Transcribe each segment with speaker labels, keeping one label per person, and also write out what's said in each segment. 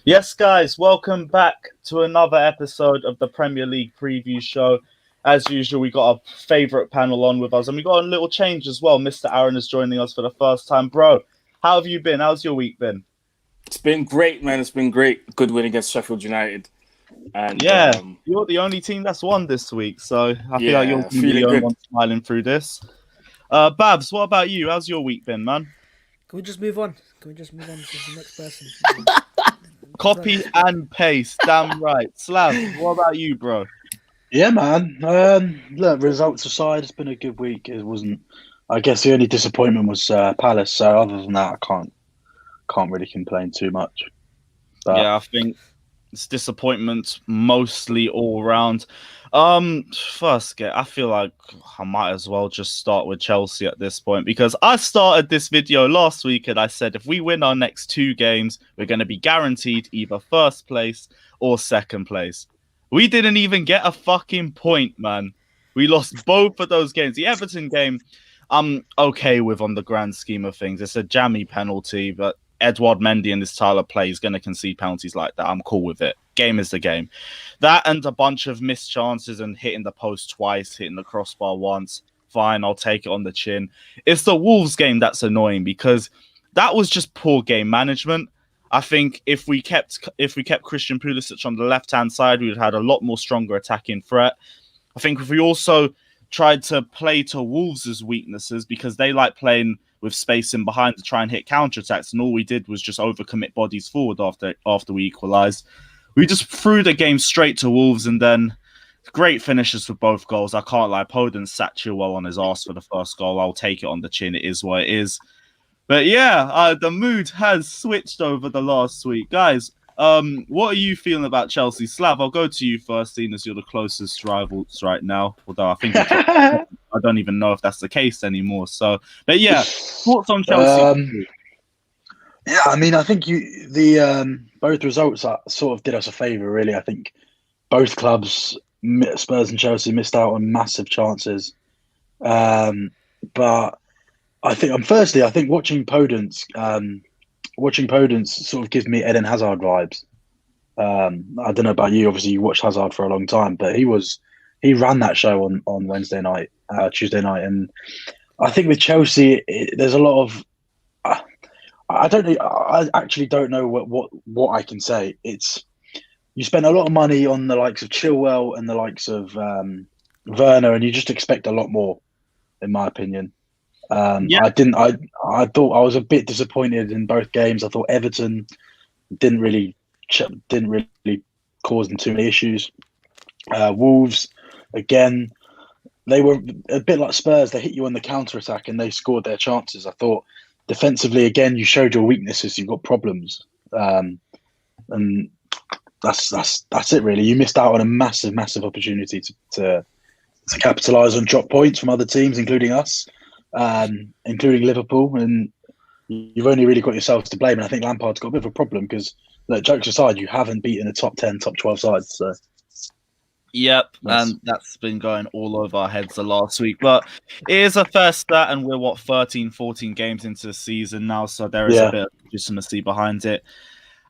Speaker 1: Yes, guys, welcome back to another episode of the Premier League preview show. As usual, we got our favourite panel on with us, and we got a little change as well. Mr. Aaron is joining us for the first time. Bro, how have you been? How's your week been?
Speaker 2: It's been great, man. It's been great. Good win against Sheffield United. And
Speaker 1: Yeah, you're the only team that's won this week, so I feel like you're
Speaker 2: yeah,
Speaker 1: going to be the
Speaker 2: feeling
Speaker 1: only
Speaker 2: good.
Speaker 1: one smiling through this. Babs, what about you? How's your week been, man?
Speaker 3: Can we just move on? Can we just move on to the next person?
Speaker 1: Copy and paste, damn right. Slav, what about you, bro?
Speaker 4: Yeah, man. Look, results aside, it's been a good week. It wasn't. I guess the only disappointment was Palace. So other than that, I can't really complain too much. But
Speaker 1: Yeah, I think it's disappointment mostly all around. I feel like I might as well just start with Chelsea at this point because I started this video last week and I said if we win our next two games, we're going to be guaranteed either first place or second place. We didn't even get a fucking point, man. We lost both of those games. The Everton game, I'm okay with on the grand scheme of things. It's a jammy penalty, but Edouard Mendy in this style of play is going to concede penalties like that. I'm cool with it. Game is the game. That and a bunch of missed chances and hitting the post twice, hitting the crossbar once. Fine, I'll take it on the chin. It's the Wolves game that's annoying because that was just poor game management. I think if we kept Christian Pulisic on the left-hand side, we would have had a lot more stronger attacking threat. I think if we also tried to play to Wolves' weaknesses because they like playing with space in behind to try and hit counterattacks, and all we did was just overcommit bodies forward after we equalised. We just threw the game straight to Wolves, and then great finishes for both goals. I can't lie, Podence sat Chilwell on his arse for the first goal. I'll take it on the chin. It is what it is. But yeah, the mood has switched over the last week. Guys, what are you feeling about Chelsea? Slav, I'll go to you first, seeing as you're the closest rivals right now. Although I think I don't even know if that's the case anymore. So, but yeah, thoughts on Chelsea?
Speaker 4: Yeah, I mean, I think both results sort of did us a favour, really. I think both clubs, Spurs and Chelsea, missed out on massive chances. But I think, I think watching Podence sort of gives me Eden Hazard vibes. I don't know about you. Obviously, you watched Hazard for a long time, but he ran that show on Wednesday night, Tuesday night, and I think with Chelsea, there's a lot of. I don't know. I actually don't know what I can say. It's you spend a lot of money on the likes of Chilwell and the likes of Werner, and you just expect a lot more, in my opinion.
Speaker 1: Yeah.
Speaker 4: I thought I was a bit disappointed in both games. I thought Everton didn't really cause them too many issues. Wolves, again, they were a bit like Spurs. They hit you on the counter attack and they scored their chances. I thought defensively, again, you showed your weaknesses. You've got problems, and that's it. Really, you missed out on a massive opportunity to capitalise on drop points from other teams, including us. Including Liverpool, and you've only really got yourselves to blame. And I think Lampard's got a bit of a problem because, jokes aside, you haven't beaten the top 10, top 12 sides. So.
Speaker 1: Yep, and that's been going all over our heads the last week. But it is a fair stat, and we're, 13, 14 games into the season now, so there is a bit of legitimacy behind it.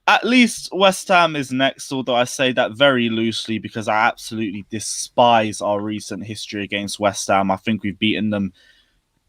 Speaker 1: At least West Ham is next, although I say that very loosely because I absolutely despise our recent history against West Ham. I think we've beaten them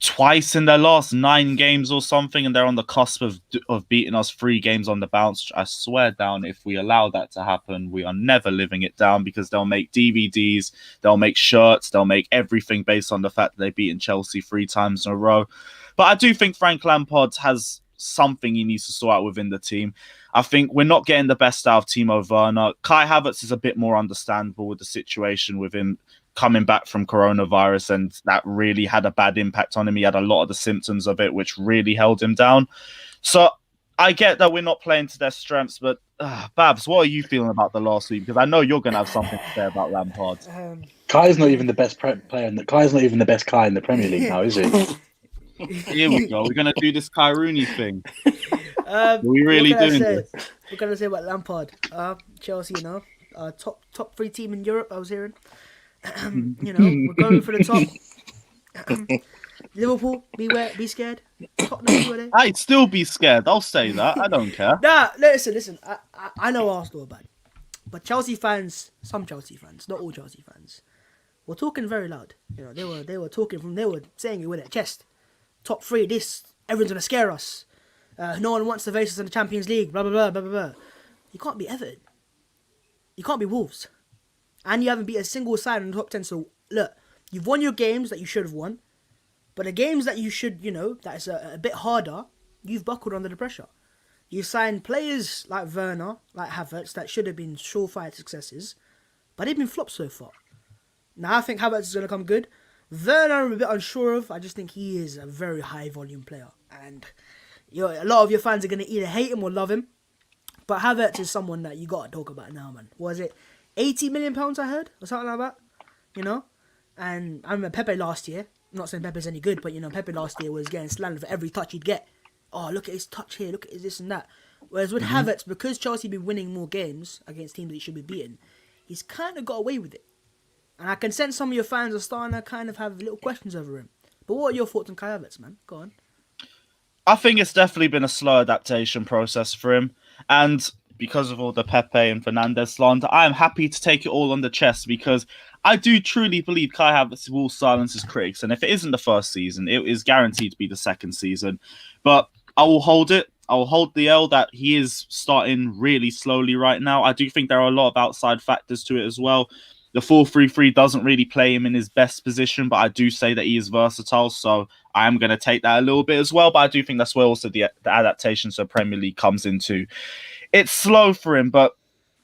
Speaker 1: twice in their last 9 games or something, and they're on the cusp of beating us 3 games on the bounce. I swear down, if we allow that to happen, we are never living it down because they'll make DVDs, they'll make shirts, they'll make everything based on the fact that they've beaten Chelsea 3 times in a row. But I do think Frank Lampard has something he needs to sort out within the team. I think we're not getting the best out of Timo Werner. Kai Havertz is a bit more understandable with the situation with him coming back from coronavirus, and that really had a bad impact on him. He had a lot of the symptoms of it, which really held him down. So I get that we're not playing to their strengths, but Babs, what are you feeling about the last week? Because I know you're going to have something to say about Lampard.
Speaker 4: Kai's not even the best player. Kai's not even the best Kai in the Premier League now, is he?
Speaker 1: Here we go. We're going to do this Kai Rooney thing. Are we really doing this?
Speaker 3: We're going to say about Lampard. Chelsea, top 3 team in Europe, I was hearing. We're going for the top. Liverpool, be scared. Tottenham, who are they?
Speaker 1: I'd still be scared. I'll say that. I don't care.
Speaker 3: Nah, listen. I know Arsenal are bad, but Chelsea fans, some Chelsea fans, not all Chelsea fans, were talking very loud. You know, they were saying it with their chest. Top three, everyone's gonna scare us. No one wants to face us in the Champions League. Blah blah blah blah blah blah. You can't be Everton. You can't be Wolves, and you haven't beat a single side in the top 10. So look, you've won your games that you should have won, but the games that you should, that is a bit harder, you've buckled under the pressure. You've signed players like Werner, like Havertz, that should have been surefire successes, but they've been flops so far. Now I think Havertz is going to come good. Werner I'm a bit unsure of. I just think he is a very high volume player, and a lot of your fans are going to either hate him or love him. But Havertz is someone that you got to talk about now, man. Was it £80 million I heard, or something like that? And I remember Pepe last year. I'm not saying Pepe's any good, but Pepe last year was getting slandered for every touch he'd get. Oh, look at his touch here, look at his this and that. Whereas with Havertz, because Chelsea been winning more games against teams that he should be beating, he's kind of got away with it. And I can sense some of your fans are starting to kind of have little questions over him. But what are your thoughts on Kai Havertz, man? Go on.
Speaker 1: I think it's definitely been a slow adaptation process for him. And because of all the Pepe and Fernandes slander, I am happy to take it all on the chest because I do truly believe Kai Havertz will silence his critics. And if it isn't the first season, it is guaranteed to be the second season. But I will hold it. I will hold the L that he is starting really slowly right now. I do think there are a lot of outside factors to it as well. The 4-3-3 doesn't really play him in his best position, but I do say that he is versatile, so I am going to take that a little bit as well. But I do think that's where also the adaptation to Premier League comes into. It's slow for him, but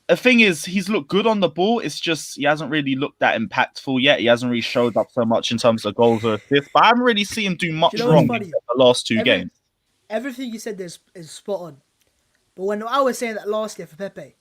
Speaker 1: the thing is, he's looked good on the ball. It's just he hasn't really looked that impactful yet. He hasn't really showed up so much in terms of goals or assists, but I haven't really seen him do much wrong in the last two games.
Speaker 3: Everything you said there is spot on. But when I was saying that last year for Pepe,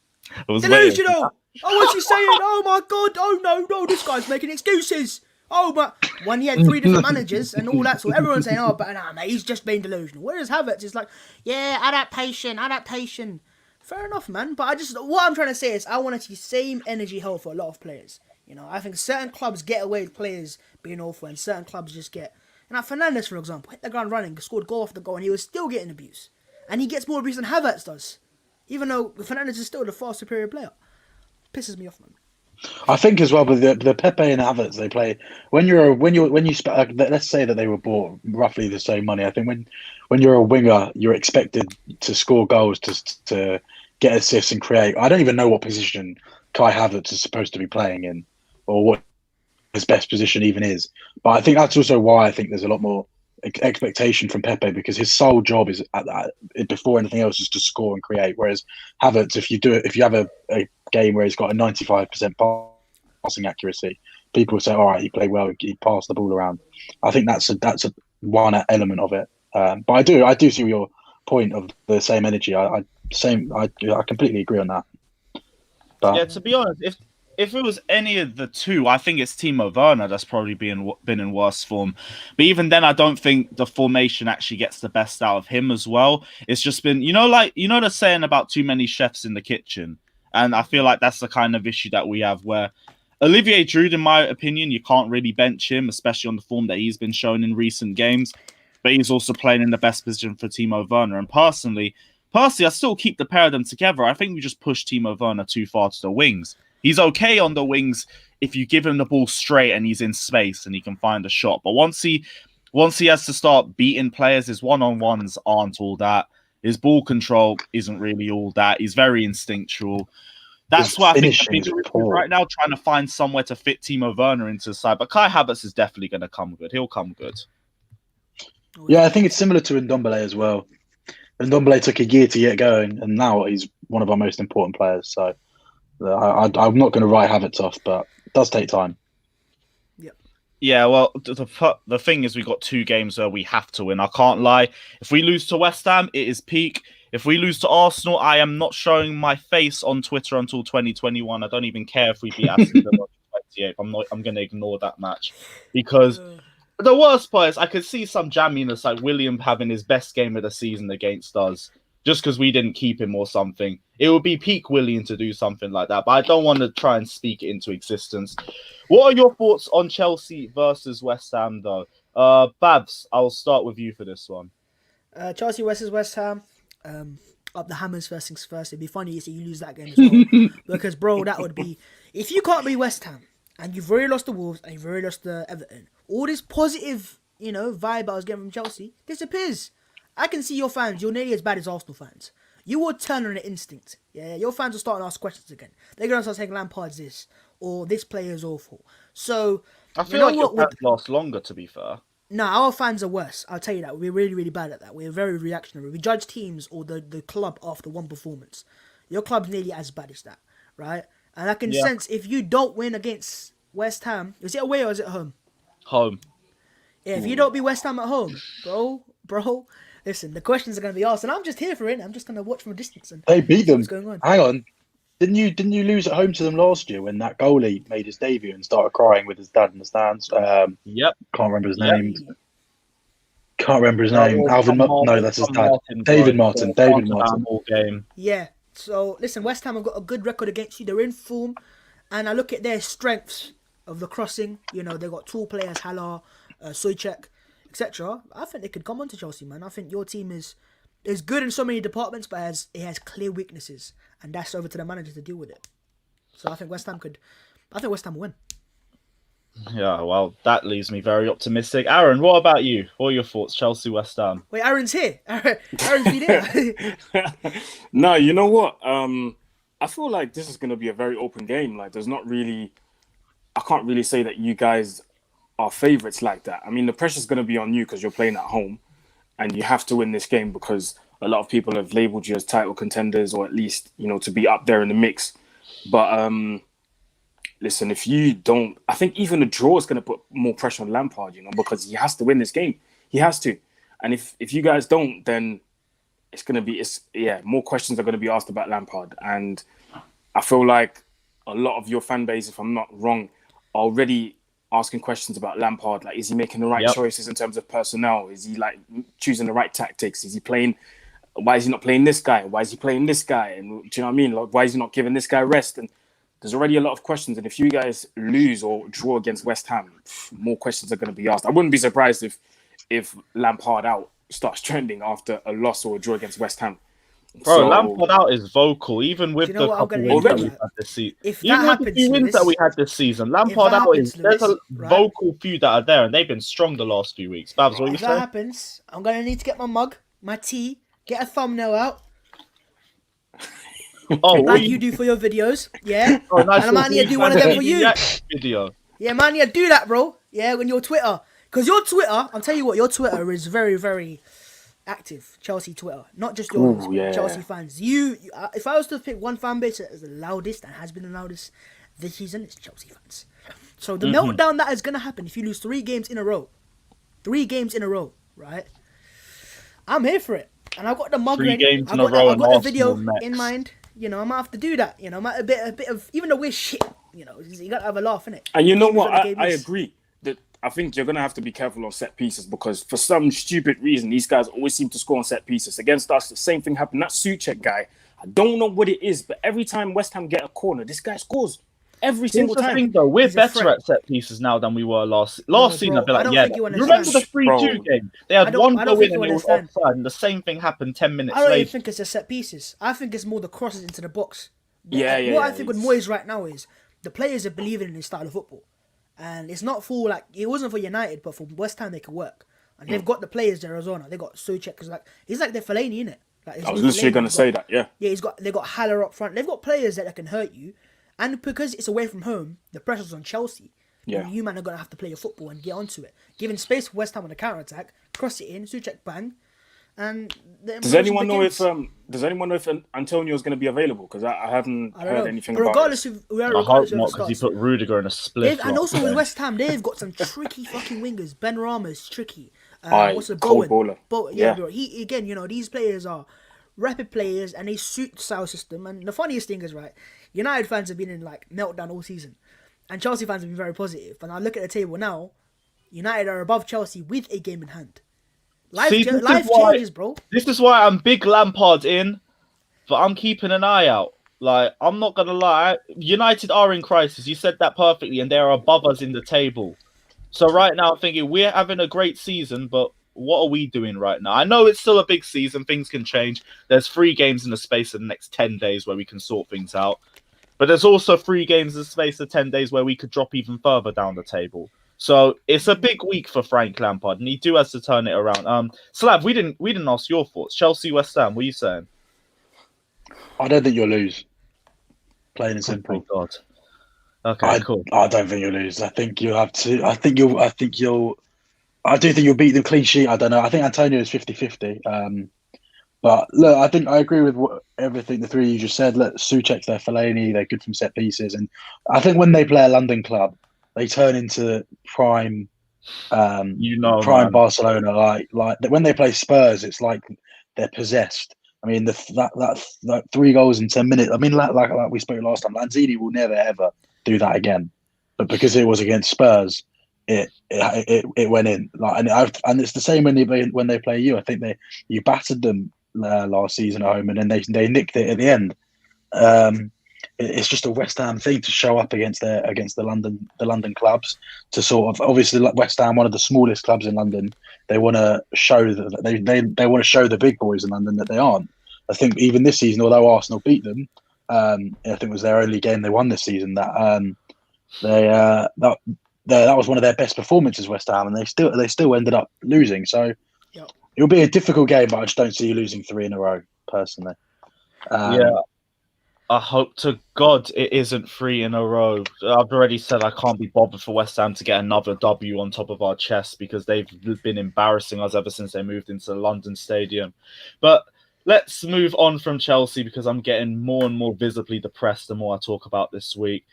Speaker 1: delusional!
Speaker 3: Oh, what's he saying? Oh my God! Oh no! This guy's making excuses. Oh, but when he had 3 different managers and all that, so everyone's saying, "Oh, but nah, mate, he's just being delusional." Whereas Havertz is like, "Yeah, adaptation." Fair enough, man. But what I'm trying to say is, I want to see same energy held for a lot of players. I think certain clubs get away with players being awful, and certain clubs just get. Fernandes, for example, hit the ground running, scored goal after goal, and he was still getting abuse, and he gets more abuse than Havertz does, even though Fernandes is still the far superior player. Pisses me off, man.
Speaker 4: I think as well, but the Pepe and Havertz they play when you let's say that they were bought roughly the same money. I think when you're a winger, you're expected to score goals, to get assists and create. I don't even know what position Kai Havertz is supposed to be playing in, or what his best position even is. But I think that's also why I think there's a lot more expectation from Pepe, because his sole job is before anything else is to score and create. Whereas Havertz, if you have a game where he's got a 95% passing accuracy, people will say, "All right, he played well. He passed the ball around." I think that's one element of it. But I do see your point of the same energy. I completely agree on that. But
Speaker 1: yeah, to be honest, if it was any of the two, I think it's Timo Werner that's probably been in worse form. But even then, I don't think the formation actually gets the best out of him as well. It's just been, the saying about too many chefs in the kitchen. And I feel like that's the kind of issue that we have where Olivier Giroud, in my opinion, you can't really bench him, especially on the form that he's been showing in recent games. But he's also playing in the best position for Timo Werner. And personally, I still keep the pair of them together. I think we just push Timo Werner too far to the wings. He's okay on the wings if you give him the ball straight and he's in space and he can find a shot. But once he has to start beating players, his one-on-ones aren't all that. His ball control isn't really all that. He's very instinctual. That's why I think the bigger issue right now, trying to find somewhere to fit Timo Werner into the side. But Kai Havertz is definitely going to come good. He'll come good.
Speaker 4: Yeah, I think it's similar to Ndombele as well. Ndombele took a year to get going, and now he's one of our most important players. So I'm not going to write Havertz off, but it does take time.
Speaker 1: Yeah, well, the thing is, we got 2 games where we have to win. I can't lie. If we lose to West Ham, it is peak. If we lose to Arsenal, I am not showing my face on Twitter until 2021. I don't even care if we beat Aston Villa 28. I'm going to ignore that match because the worst part is I could see some jamminess like William having his best game of the season against us just because we didn't keep him or something. It would be peak William to do something like that, but I don't want to try and speak it into existence. What are your thoughts on Chelsea versus West Ham, though? Babs, I'll start with you for this one.
Speaker 3: Chelsea versus West Ham. Up the Hammers first things first. It'd be funny if you lose that game as well. Because, bro, that would be... If you can't be West Ham, and you've already lost the Wolves, and you've already lost the Everton, all this positive, vibe I was getting from Chelsea disappears. I can see your fans, you're nearly as bad as Arsenal fans. You will turn on an instinct. Yeah, your fans will start to ask questions again. They're going to start saying Lampard's this, or this player is awful. So,
Speaker 1: I feel like your fans last longer, to be fair.
Speaker 3: No, our fans are worse. I'll tell you that. We're really, really bad at that. We're very reactionary. We judge teams or the club after one performance. Your club's nearly as bad as that, right? And I can sense if you don't win against West Ham, is it away or is it home?
Speaker 1: Home.
Speaker 3: Yeah, if you don't beat West Ham at home, bro, listen, the questions are going to be asked, and I'm just here for it. I'm just going to watch from a distance and
Speaker 4: They beat them.
Speaker 3: what's going on.
Speaker 4: Hang on. Didn't you lose at home to them last year when that goalie made his debut and started crying with his dad in the stands?
Speaker 1: Yep.
Speaker 4: Can't remember his name. Can't remember his name. Alvin. No, that's his dad. David Martin. David Martin.
Speaker 1: All game.
Speaker 3: Yeah. So listen, West Ham have got a good record against you. They're in form, and I look at their strengths of the crossing. They've got tall players, Haller, Souček, etc. I think they could come on to Chelsea, man. I think your team is good in so many departments, but it has clear weaknesses, and that's over to the manager to deal with it. So I think West Ham will win.
Speaker 1: Yeah, well, that leaves me very optimistic. Aaron, what about you? What are your thoughts? Chelsea, West Ham.
Speaker 3: Wait, Aaron's here. Aaron's been here.
Speaker 2: No, you know what? I feel like this is going to be a very open game. Like, I can't really say that you guys are favourites like that. I mean, the pressure's going to be on you because you're playing at home, and you have to win this game because a lot of people have labelled you as title contenders, or at least, to be up there in the mix. But listen, if you don't, I think even a draw is going to put more pressure on Lampard, because he has to win this game. He has to. And if you guys don't, then it's going to be, more questions are going to be asked about Lampard. And I feel like a lot of your fan base, if I'm not wrong, are already asking questions about Lampard. Like, is he making the right choices in terms of personnel? Is he choosing the right tactics? Is he playing? Why is he not playing this guy? Why is he playing this guy? And do you know what I mean? Why is he not giving this guy rest? And there's already a lot of questions. And if you guys lose or draw against West Ham, more questions are going to be asked. I wouldn't be surprised if Lampard out starts trending after a loss or a draw against West Ham.
Speaker 1: Bro, Lampard out is vocal, even with the couple wins that we had this season. Even with the few wins that we had this season, Lampard out is, there's a vocal few that are there, and they've been strong the last few weeks. Babs, what you say?
Speaker 3: If that happens, I'm going to need to get my mug, my tea, get a thumbnail out. Like you do for your videos, yeah?
Speaker 1: Oh, nice.
Speaker 3: And I might need to do one of them for you.
Speaker 1: Video.
Speaker 3: Yeah, man, yeah, do that, bro. Yeah, when your Twitter. Because your Twitter, I'll tell you what, your Twitter is very, very active. Chelsea Twitter. Not just yours, Chelsea fans. If I was to pick one fan base that is the loudest and has been the loudest this season, it's Chelsea fans. So the meltdown that is going to happen if you lose 3 games in a row. 3 games in a row, right? I'm here for it. And I've got the mug ready. I've got the video in mind. I might have to do that. A bit of, even though we're shit, you got to have a laugh, innit?
Speaker 2: And you know what? I agree that I think you're going to have to be careful on set pieces because for some stupid reason, these guys always seem to score on set pieces. Against us, the same thing happened. That Souček guy, I don't know what it is, but every time West Ham get a corner, this guy scores. Every single time.
Speaker 1: Thing, though, we're better at set pieces now than we were last season. I'd be like, remember the 3-2 game? They had one go in and it was offside, and the same thing happened 10 minutes later.
Speaker 3: I don't even think it's the set pieces. I think it's more the crosses into the box. What I think with Moyes right now is the players are believing in his style of football. And it's not for, it wasn't for United, but for West Ham, they can work. And they've got the players there as well now. They've got Souček, he's like their Fellaini, innit?
Speaker 2: I was literally going to say that, yeah.
Speaker 3: Yeah, they've got Haller up front. They've got players that can hurt you. And because it's away from home, the pressure's on Chelsea. Yeah. You man are going to have to play your football and get onto it. Giving space for West Ham on the counter-attack, cross it in, Souček bang. And
Speaker 2: does anyone know if Antonio's going to be available? Because I haven't heard anything about
Speaker 3: regardless
Speaker 2: it.
Speaker 3: I
Speaker 1: hope not, because he put Rudiger in a split.
Speaker 3: And also with West Ham, they've got some tricky fucking wingers. Ben Rama's tricky.
Speaker 2: What's the Bowen?
Speaker 3: Bowler. Yeah, bro. He again, these players are rapid players and they suit the style system. And the funniest thing is, right, United fans have been in meltdown all season, and Chelsea fans have been very positive. And I look at the table now, United are above Chelsea with a game in hand. Life changes, bro.
Speaker 1: This is why I'm big Lampard in, but I'm keeping an eye out. I'm not gonna lie, United are in crisis. You said that perfectly, and they are above us in the table. So right now, I'm thinking we're having a great season, but what are we doing right now? I know it's still a big season. Things can change. There's 3 games in the space of the next 10 days where we can sort things out. But there's also 3 games in the space of 10 days where we could drop even further down the table. So it's a big week for Frank Lampard, and he do has to turn it around. Slav, we didn't ask your thoughts. Chelsea, West Ham, what are you saying?
Speaker 4: I don't think you'll lose. Plain and simple.
Speaker 1: Oh my God. Okay, cool.
Speaker 4: I don't think you'll lose. I think you'll have to. I do think you'll beat them clean sheet. I don't know. I think Antonio is 50-50. But look, I agree with everything the three of you just said. Look, Souček's there, Fellaini, they're good from set pieces, and I think when they play a London club, they turn into prime, prime Barcelona. Like when they play Spurs, it's like they're possessed. I mean, that 3 goals in 10 minutes. I mean, like we spoke last time, Lanzini will never ever do that again. But because it was against Spurs, it went in. And it's the same when they play you. I think you battered them last season at home, and then they nicked it at the end. It's just a West Ham thing to show up against the London clubs, to sort of, obviously, West Ham, one of the smallest clubs in London. They want to show that they want to show the big boys in London that they aren't. I think even this season, although Arsenal beat them, I think it was their only game they won this season. That was one of their best performances, West Ham, and they still ended up losing. So it'll be a difficult game, but I just don't see you losing 3 in a row, personally.
Speaker 1: I hope to God it isn't 3 in a row. I've already said I can't be bothered for West Ham to get another W on top of our chest, because they've been embarrassing us ever since they moved into the London Stadium. But let's move on from Chelsea, because I'm getting more and more visibly depressed the more I talk about this week.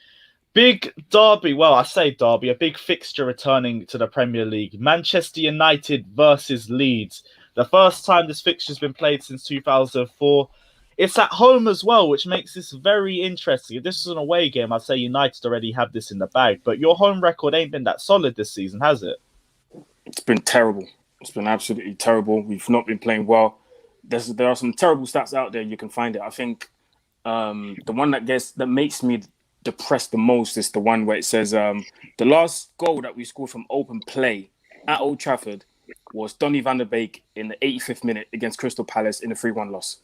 Speaker 1: Big derby, well, I say derby, a big fixture returning to the Premier League. Manchester United versus Leeds. The first time this fixture's been played since 2004. It's at home as well, which makes this very interesting. If this is an away game, I'd say United already have this in the bag. But your home record ain't been that solid this season, has it?
Speaker 2: It's been terrible. It's been absolutely terrible. We've not been playing well. There are some terrible stats out there. You can find it. I think the one that makes me depressed the most is the one where it says the last goal that we scored from open play at Old Trafford was Donny van der Beek in the 85th minute against Crystal Palace in a 3-1 loss.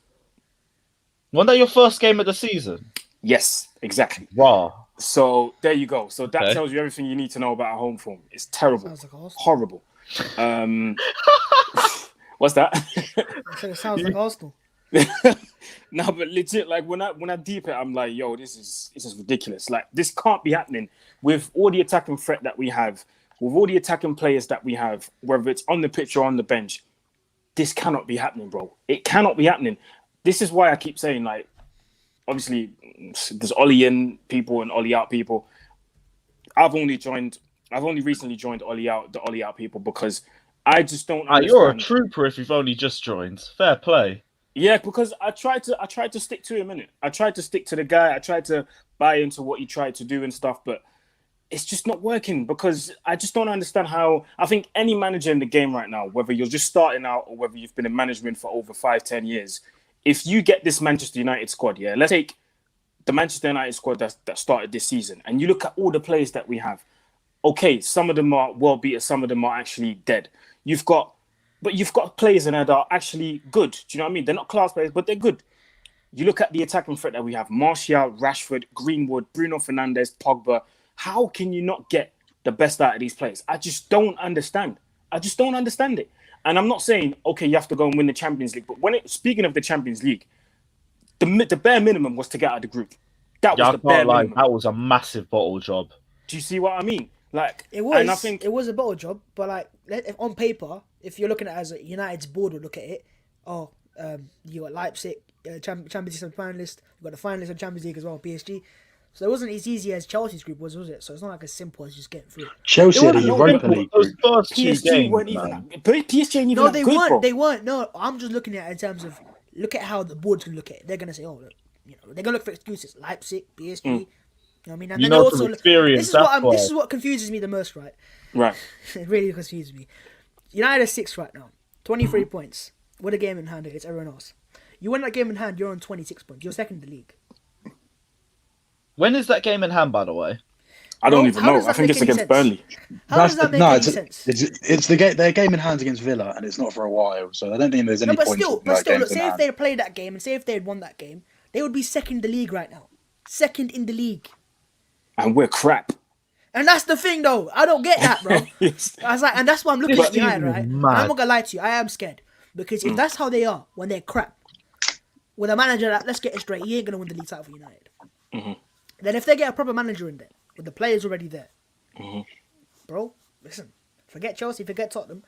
Speaker 1: Wasn't that your first game of the season?
Speaker 2: Yes, exactly.
Speaker 1: Wow.
Speaker 2: So there you go. So that tells you everything you need to know about our home form. It's terrible.
Speaker 3: Sounds like Arsenal.
Speaker 2: Horrible. What's that?
Speaker 3: I said it sounds like Arsenal.
Speaker 2: No, but legit, like when I deep it, I'm like, yo, this is ridiculous. Like, this can't be happening with all the attacking threat that we have, with all the attacking players that we have, whether it's on the pitch or on the bench. This cannot be happening, bro. It cannot be happening. This is why I keep saying, like, obviously, there's Ollie in people and Ollie out people. I've only recently joined the Ollie out people, because I just don't understand.
Speaker 1: You're a trooper if you've only just joined. Fair play.
Speaker 2: Yeah, because I tried to stick to him, innit? I tried to stick to the guy. I tried to buy into what he tried to do and stuff, but it's just not working, because I just don't understand how. I think any manager in the game right now, whether you're just starting out or whether you've been in management for over 5-10 years, if you get this Manchester United squad, let's take the Manchester United squad that started this season, and you look at all the players that we have. Okay, some of them are world beaters, some of them are actually dead. You've got players in there that are actually good. Do you know what I mean? They're not class players, but they're good. You look at the attacking threat that we have: Martial, Rashford, Greenwood, Bruno Fernandes, Pogba. How can you not get the best out of these players? I just don't understand. I just don't understand it. And I'm not saying, okay, you have to go and win the Champions League. But speaking of the Champions League, the bare minimum was to get out of the group. That was the bare minimum.
Speaker 1: That was a massive bottle job.
Speaker 2: Do you see what I mean? Like,
Speaker 3: it was.
Speaker 2: And I think
Speaker 3: it was a bottle job, but like, on paper, if you're looking at it as a United's board would look at it, you got Leipzig, Champions League finalist. You got the finalists of Champions League as well, PSG. So it wasn't as easy as Chelsea's group was it? So it's not like as simple as just getting through.
Speaker 4: Chelsea had a Europa League group.
Speaker 1: Those first 2
Speaker 2: PSG
Speaker 1: games,
Speaker 2: weren't even. PSG ain't even.
Speaker 3: No,
Speaker 2: that
Speaker 3: they
Speaker 2: good,
Speaker 3: weren't.
Speaker 2: bro.
Speaker 3: They weren't. No, I'm just looking at it in terms of look at how the board's gonna look at it. They're gonna say, oh, look, they're gonna look for excuses. Leipzig, PSG. You know what I mean? And then also,
Speaker 1: experience.
Speaker 3: This is what confuses me the most, right?
Speaker 2: Right.
Speaker 3: It really confuses me. United are 6th right now, 23 points with a game in hand against everyone else. You win that game in hand, you're on 26 points. You're second in the league.
Speaker 1: When is that game in hand, by the way?
Speaker 2: I don't
Speaker 3: Bro,
Speaker 2: even
Speaker 3: how
Speaker 2: know.
Speaker 3: does
Speaker 2: I
Speaker 3: that
Speaker 2: think
Speaker 3: make
Speaker 2: it's
Speaker 3: any
Speaker 2: against
Speaker 3: sense?
Speaker 2: Burnley.
Speaker 3: How does that make
Speaker 4: no,
Speaker 3: any
Speaker 4: it's
Speaker 3: sense?
Speaker 4: it's the game. Their game in hand against Villa, and it's not for a while. So I don't think there's
Speaker 3: No,
Speaker 4: any
Speaker 3: but
Speaker 4: point
Speaker 3: still,
Speaker 4: talking about
Speaker 3: look.
Speaker 4: games in
Speaker 3: Say if
Speaker 4: hand.
Speaker 3: they had played that game, and say if they had won that game, they would be second in the league right now. Second in the league.
Speaker 2: And we're crap.
Speaker 3: And that's the thing, though. I don't get that, bro.
Speaker 2: Yes.
Speaker 3: I was like, and that's why I'm looking
Speaker 1: This
Speaker 3: at United,
Speaker 1: season is
Speaker 3: right? And
Speaker 1: mad.
Speaker 3: I'm not gonna lie to you, I am scared because if that's how they are when they're crap, with a manager that, let's get it straight, he ain't gonna win the league title for United. Then if they get a proper manager in there with the players already there, bro, listen, forget Chelsea, forget Tottenham,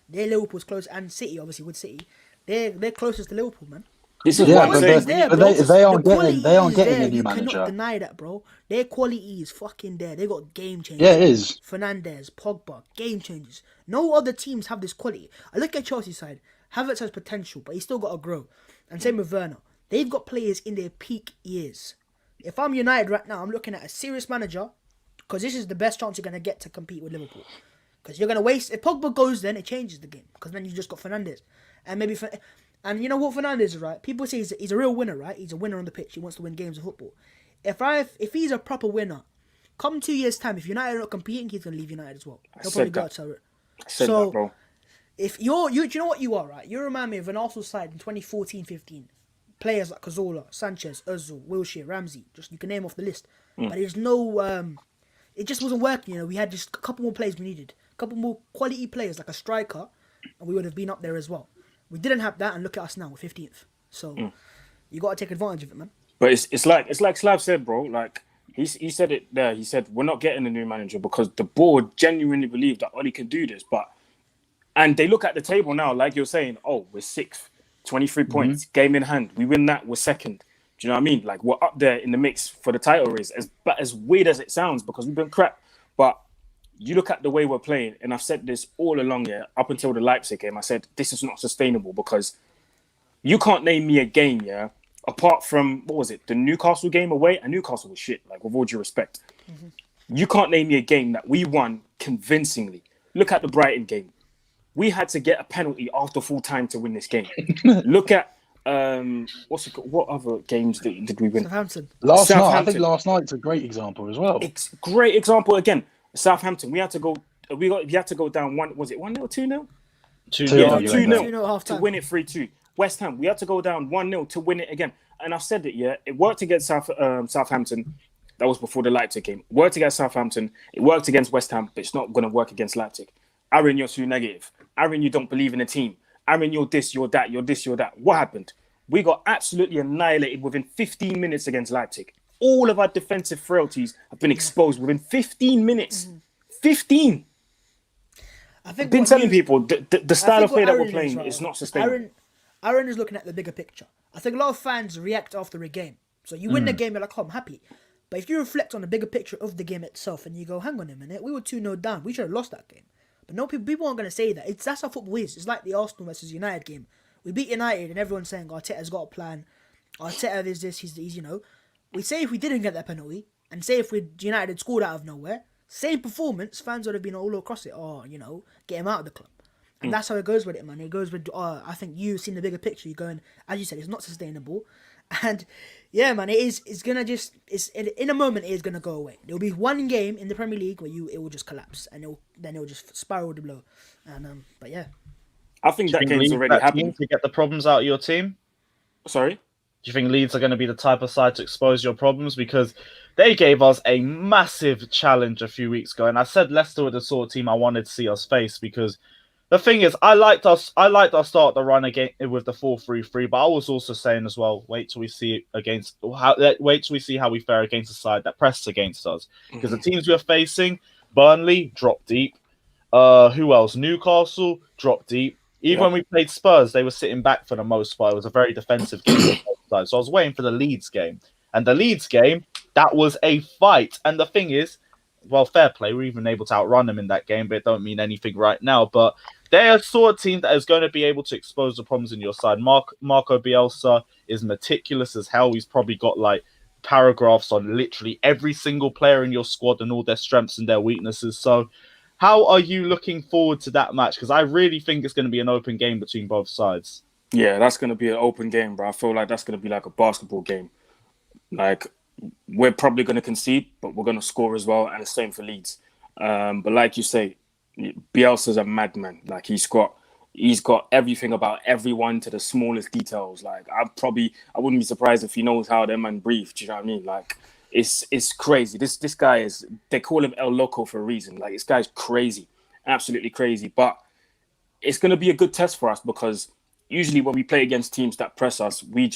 Speaker 3: they're Liverpool's close, and City obviously with City, they're closest to Liverpool, man.
Speaker 2: This is
Speaker 4: Yeah,
Speaker 2: what I'm
Speaker 3: Quality
Speaker 2: saying.
Speaker 3: is there,
Speaker 4: but
Speaker 3: bro.
Speaker 4: they aren't
Speaker 3: The quality
Speaker 4: getting
Speaker 3: is
Speaker 4: a new
Speaker 3: You
Speaker 4: manager.
Speaker 3: cannot deny that, bro. Their quality is fucking there. They got game changers.
Speaker 4: Yeah, it is.
Speaker 3: Fernandes, Pogba, game changers. No other teams have this quality. I look at Chelsea's side. Havertz has potential, but he's still got to grow. And same with Werner. They've got players in their peak years. If I'm United right now, I'm looking at a serious manager because this is the best chance you're going to get to compete with Liverpool. Because you're going to waste... If Pogba goes, then it changes the game. Because then you just got Fernandes. And maybe... And you know what Fernandes is, right? People say he's a real winner, right? He's a winner on the pitch. He wants to win games of football. If he's a proper winner, come 2 years' time, if United are not competing, he's going to leave United as well. He'll probably go outside.
Speaker 2: I said that, bro.
Speaker 3: If do you know what you are, right? You remind me of an Arsenal side in 2014-15. Players like Cazorla, Sanchez, Ozil, Wilshere, Ramsey. Just you can name off the list. But there's no... it just wasn't working, you know. We had just a couple more players we needed. A couple more quality players, like a striker, and we would have been up there as well. We didn't have that, and look at us now, we're 15th. So you got to take advantage of it, man.
Speaker 2: But it's like Slav said, bro. Like he said it there. He said we're not getting a new manager because the board genuinely believe that Oli can do this. And they look at the table now, like you're saying. Oh, we're 6th, 23 points, game in hand. We win that, we're 2nd. Do you know what I mean? Like we're up there in the mix for the title race. As weird as it sounds, because we've been crap, but you look at the way we're playing, and I've said this all along here, up until the Leipzig game, I said, this is not sustainable because you can't name me a game, yeah, apart from, what was it, the Newcastle game away? And Newcastle was shit, like, with all due respect. You can't name me a game that we won convincingly. Look at the Brighton game. We had to get a penalty after full time to win this game. Look at, what other games did we win?
Speaker 3: Southampton.
Speaker 4: Last night, I
Speaker 2: Southampton.
Speaker 4: think last night's a great example as well.
Speaker 2: Great example again. Southampton. We had to go down 1. Was it 1-0, 2-0?
Speaker 1: 2-0.
Speaker 2: 2-0
Speaker 3: half
Speaker 2: to
Speaker 3: time.
Speaker 2: win it 3-2. West Ham. We had to go down 1-0 to win it again. And I've said it. Yeah, it worked against Southampton. That was before the Leipzig game. Worked against Southampton. It worked against West Ham, but it's not going to work against Leipzig. Aaron, you're too negative. Aaron, you don't believe in the team. Aaron, you're this, you're that, you're this, you're that. What happened? We got absolutely annihilated within 15 minutes against Leipzig. All of our defensive frailties have been exposed within 15 minutes. 15.
Speaker 3: I think
Speaker 2: I've been
Speaker 3: what
Speaker 2: telling
Speaker 3: you-
Speaker 2: people the style of
Speaker 3: what
Speaker 2: play that
Speaker 3: Aaron
Speaker 2: we're playing
Speaker 3: right.
Speaker 2: is not sustainable.
Speaker 3: Aaron is looking at the bigger picture. I think a lot of fans react after a game. So you win the game, you're like, oh, I'm happy. But if you reflect on the bigger picture of the game itself and you go, hang on a minute, we were 2-0 down. We should have lost that game. But no, people aren't going to say that. That's how football is. It's like the Arsenal versus United game. We beat United and everyone's saying, Arteta's got a plan. Arteta is this, he's you know. We say if we didn't get that penalty, and say if United had scored out of nowhere, same performance, fans would have been all across it. Oh, you know, get him out of the club. And that's how it goes with it, man. It goes with, I think you've seen the bigger picture. You're going, as you said, it's not sustainable. And yeah, man, it's going to just, in a moment, it is going to go away. There'll be one game in the Premier League where it will just collapse and then it will just spiral the blow. And, but yeah.
Speaker 2: I think that game's already happened.
Speaker 1: To get the problems out of your team?
Speaker 2: Sorry?
Speaker 1: Do you think Leeds are going to be the type of side to expose your problems? Because they gave us a massive challenge a few weeks ago. And I said Leicester were the sort of team I wanted to see us face because the thing is, I liked our start the run again with the 4-3-3, but I was also saying as well, wait till we see how we fare against a side that presses against us. Because the teams we're facing, Burnley, drop deep. Who else? Newcastle, drop deep. Even when we played Spurs, they were sitting back for the most part. It was a very defensive game. So I was waiting for the Leeds game. And the Leeds game, that was a fight. And the thing is, well, fair play. We're even able to outrun them in that game, but it don't mean anything right now. But they're a sort of team that is going to be able to expose the problems in your side. Marco Bielsa is meticulous as hell. He's probably got like paragraphs on literally every single player in your squad and all their strengths and their weaknesses. So how are you looking forward to that match? Because I really think it's going to be an open game between both sides.
Speaker 2: Yeah, that's going to be an open game, bro. I feel like that's going to be like a basketball game. Like, we're probably going to concede, but we're going to score as well, and the same for Leeds. But like you say, Bielsa's a madman. Like he's got everything about everyone to the smallest details. Like I wouldn't be surprised if he knows how them man breathe. Do you know what I mean? Like it's crazy. This guy is, they call him El Loco for a reason. Like this guy's crazy, absolutely crazy. But it's going to be a good test for us because usually when we play against teams that press us, we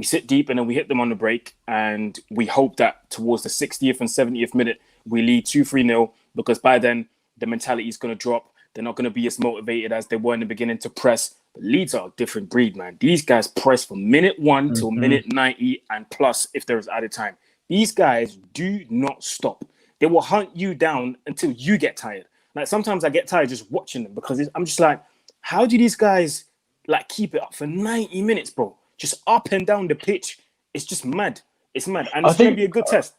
Speaker 2: sit deep and then we hit them on the break, and we hope that towards the 60th and 70th minute we lead 2-3-0, because by then the mentality is going to drop. They're not going to be as motivated as they were in the beginning to press. But Leeds are a different breed, man. These guys press from minute 1 till minute 90 and plus if there is added time. These guys do not stop. They will hunt you down until you get tired. Like sometimes I get tired just watching them because I'm just like, how do these guys like keep it up for 90 minutes, bro? Just up and down the pitch. It's just mad. It's mad. And it's going to be a good test.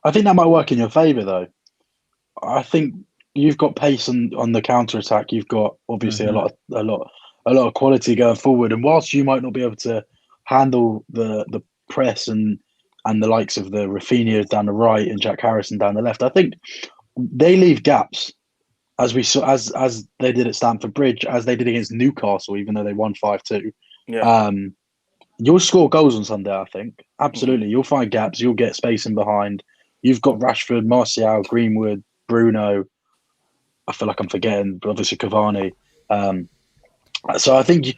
Speaker 4: I think that might work in your favour, though. I think you've got pace on the counter attack. You've got obviously a lot of quality going forward. And whilst you might not be able to handle the press and the likes of the Rafinha down the right and Jack Harrison down the left, I think they leave gaps, as we saw as they did at Stamford Bridge, as they did against Newcastle, even though they won 5-2.
Speaker 2: Yeah.
Speaker 4: You'll score goals on Sunday, I think. Absolutely. You'll find gaps. You'll get space in behind. You've got Rashford, Martial, Greenwood, Bruno. I feel like I'm forgetting, but obviously Cavani. So I think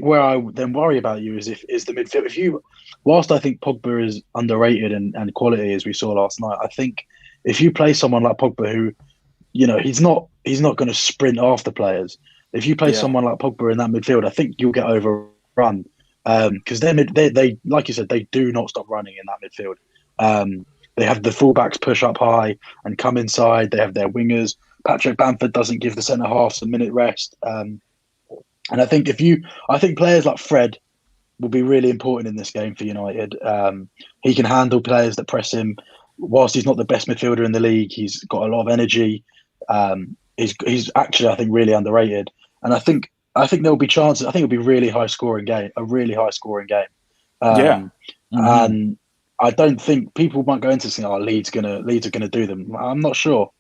Speaker 4: where I then worry about you is the midfield. Whilst I think Pogba is underrated and quality, as we saw last night, I think if you play someone like Pogba, who, you know, he's not going to sprint after players. If you play someone like Pogba in that midfield, I think you'll get overrun. Because they like you said, they do not stop running in that midfield. They have the fullbacks push up high and come inside. They have their wingers. Patrick Bamford doesn't give the centre halves a minute rest. And I think players like Fred will be really important in this game for United. He can handle players that press him. Whilst he's not the best midfielder in the league, he's got a lot of energy. He's actually, I think, really underrated. And I think there'll be chances. I think it'll be a really high scoring game. And I don't think people might go into saying, Leeds are gonna do them. I'm not sure.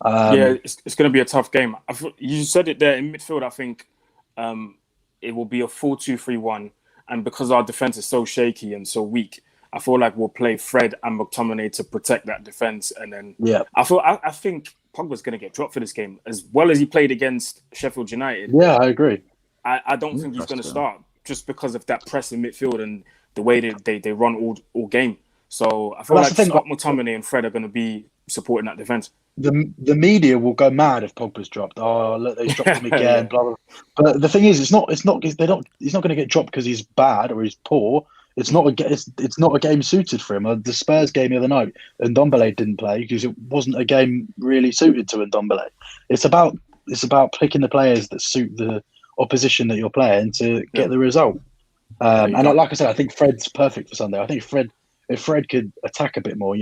Speaker 2: It's going to be a tough game. You said it there in midfield. I think it will be a 4-2-3-1, and because our defense is so shaky and so weak, I feel like we'll play Fred and McTominay to protect that defense. And then I think Pogba's going to get dropped for this game, as well as he played against Sheffield United.
Speaker 4: Yeah, I agree.
Speaker 2: I don't think he's going to start just because of that press in midfield and the way they run all game. So I feel like Scott McTominay and Fred are going to be supporting that defense.
Speaker 4: The media will go mad if Pogba's dropped. Oh, look, they dropped him again. Blah, blah. But the thing is, he's not going to get dropped because he's bad or he's poor. It's not a game suited for him. The Spurs game the other night, Ndombele didn't play because it wasn't a game really suited to Ndombele. It's about picking the players that suit the opposition that you're playing to get the result. And like I said, I think Fred's perfect for Sunday. I think if Fred could attack a bit more,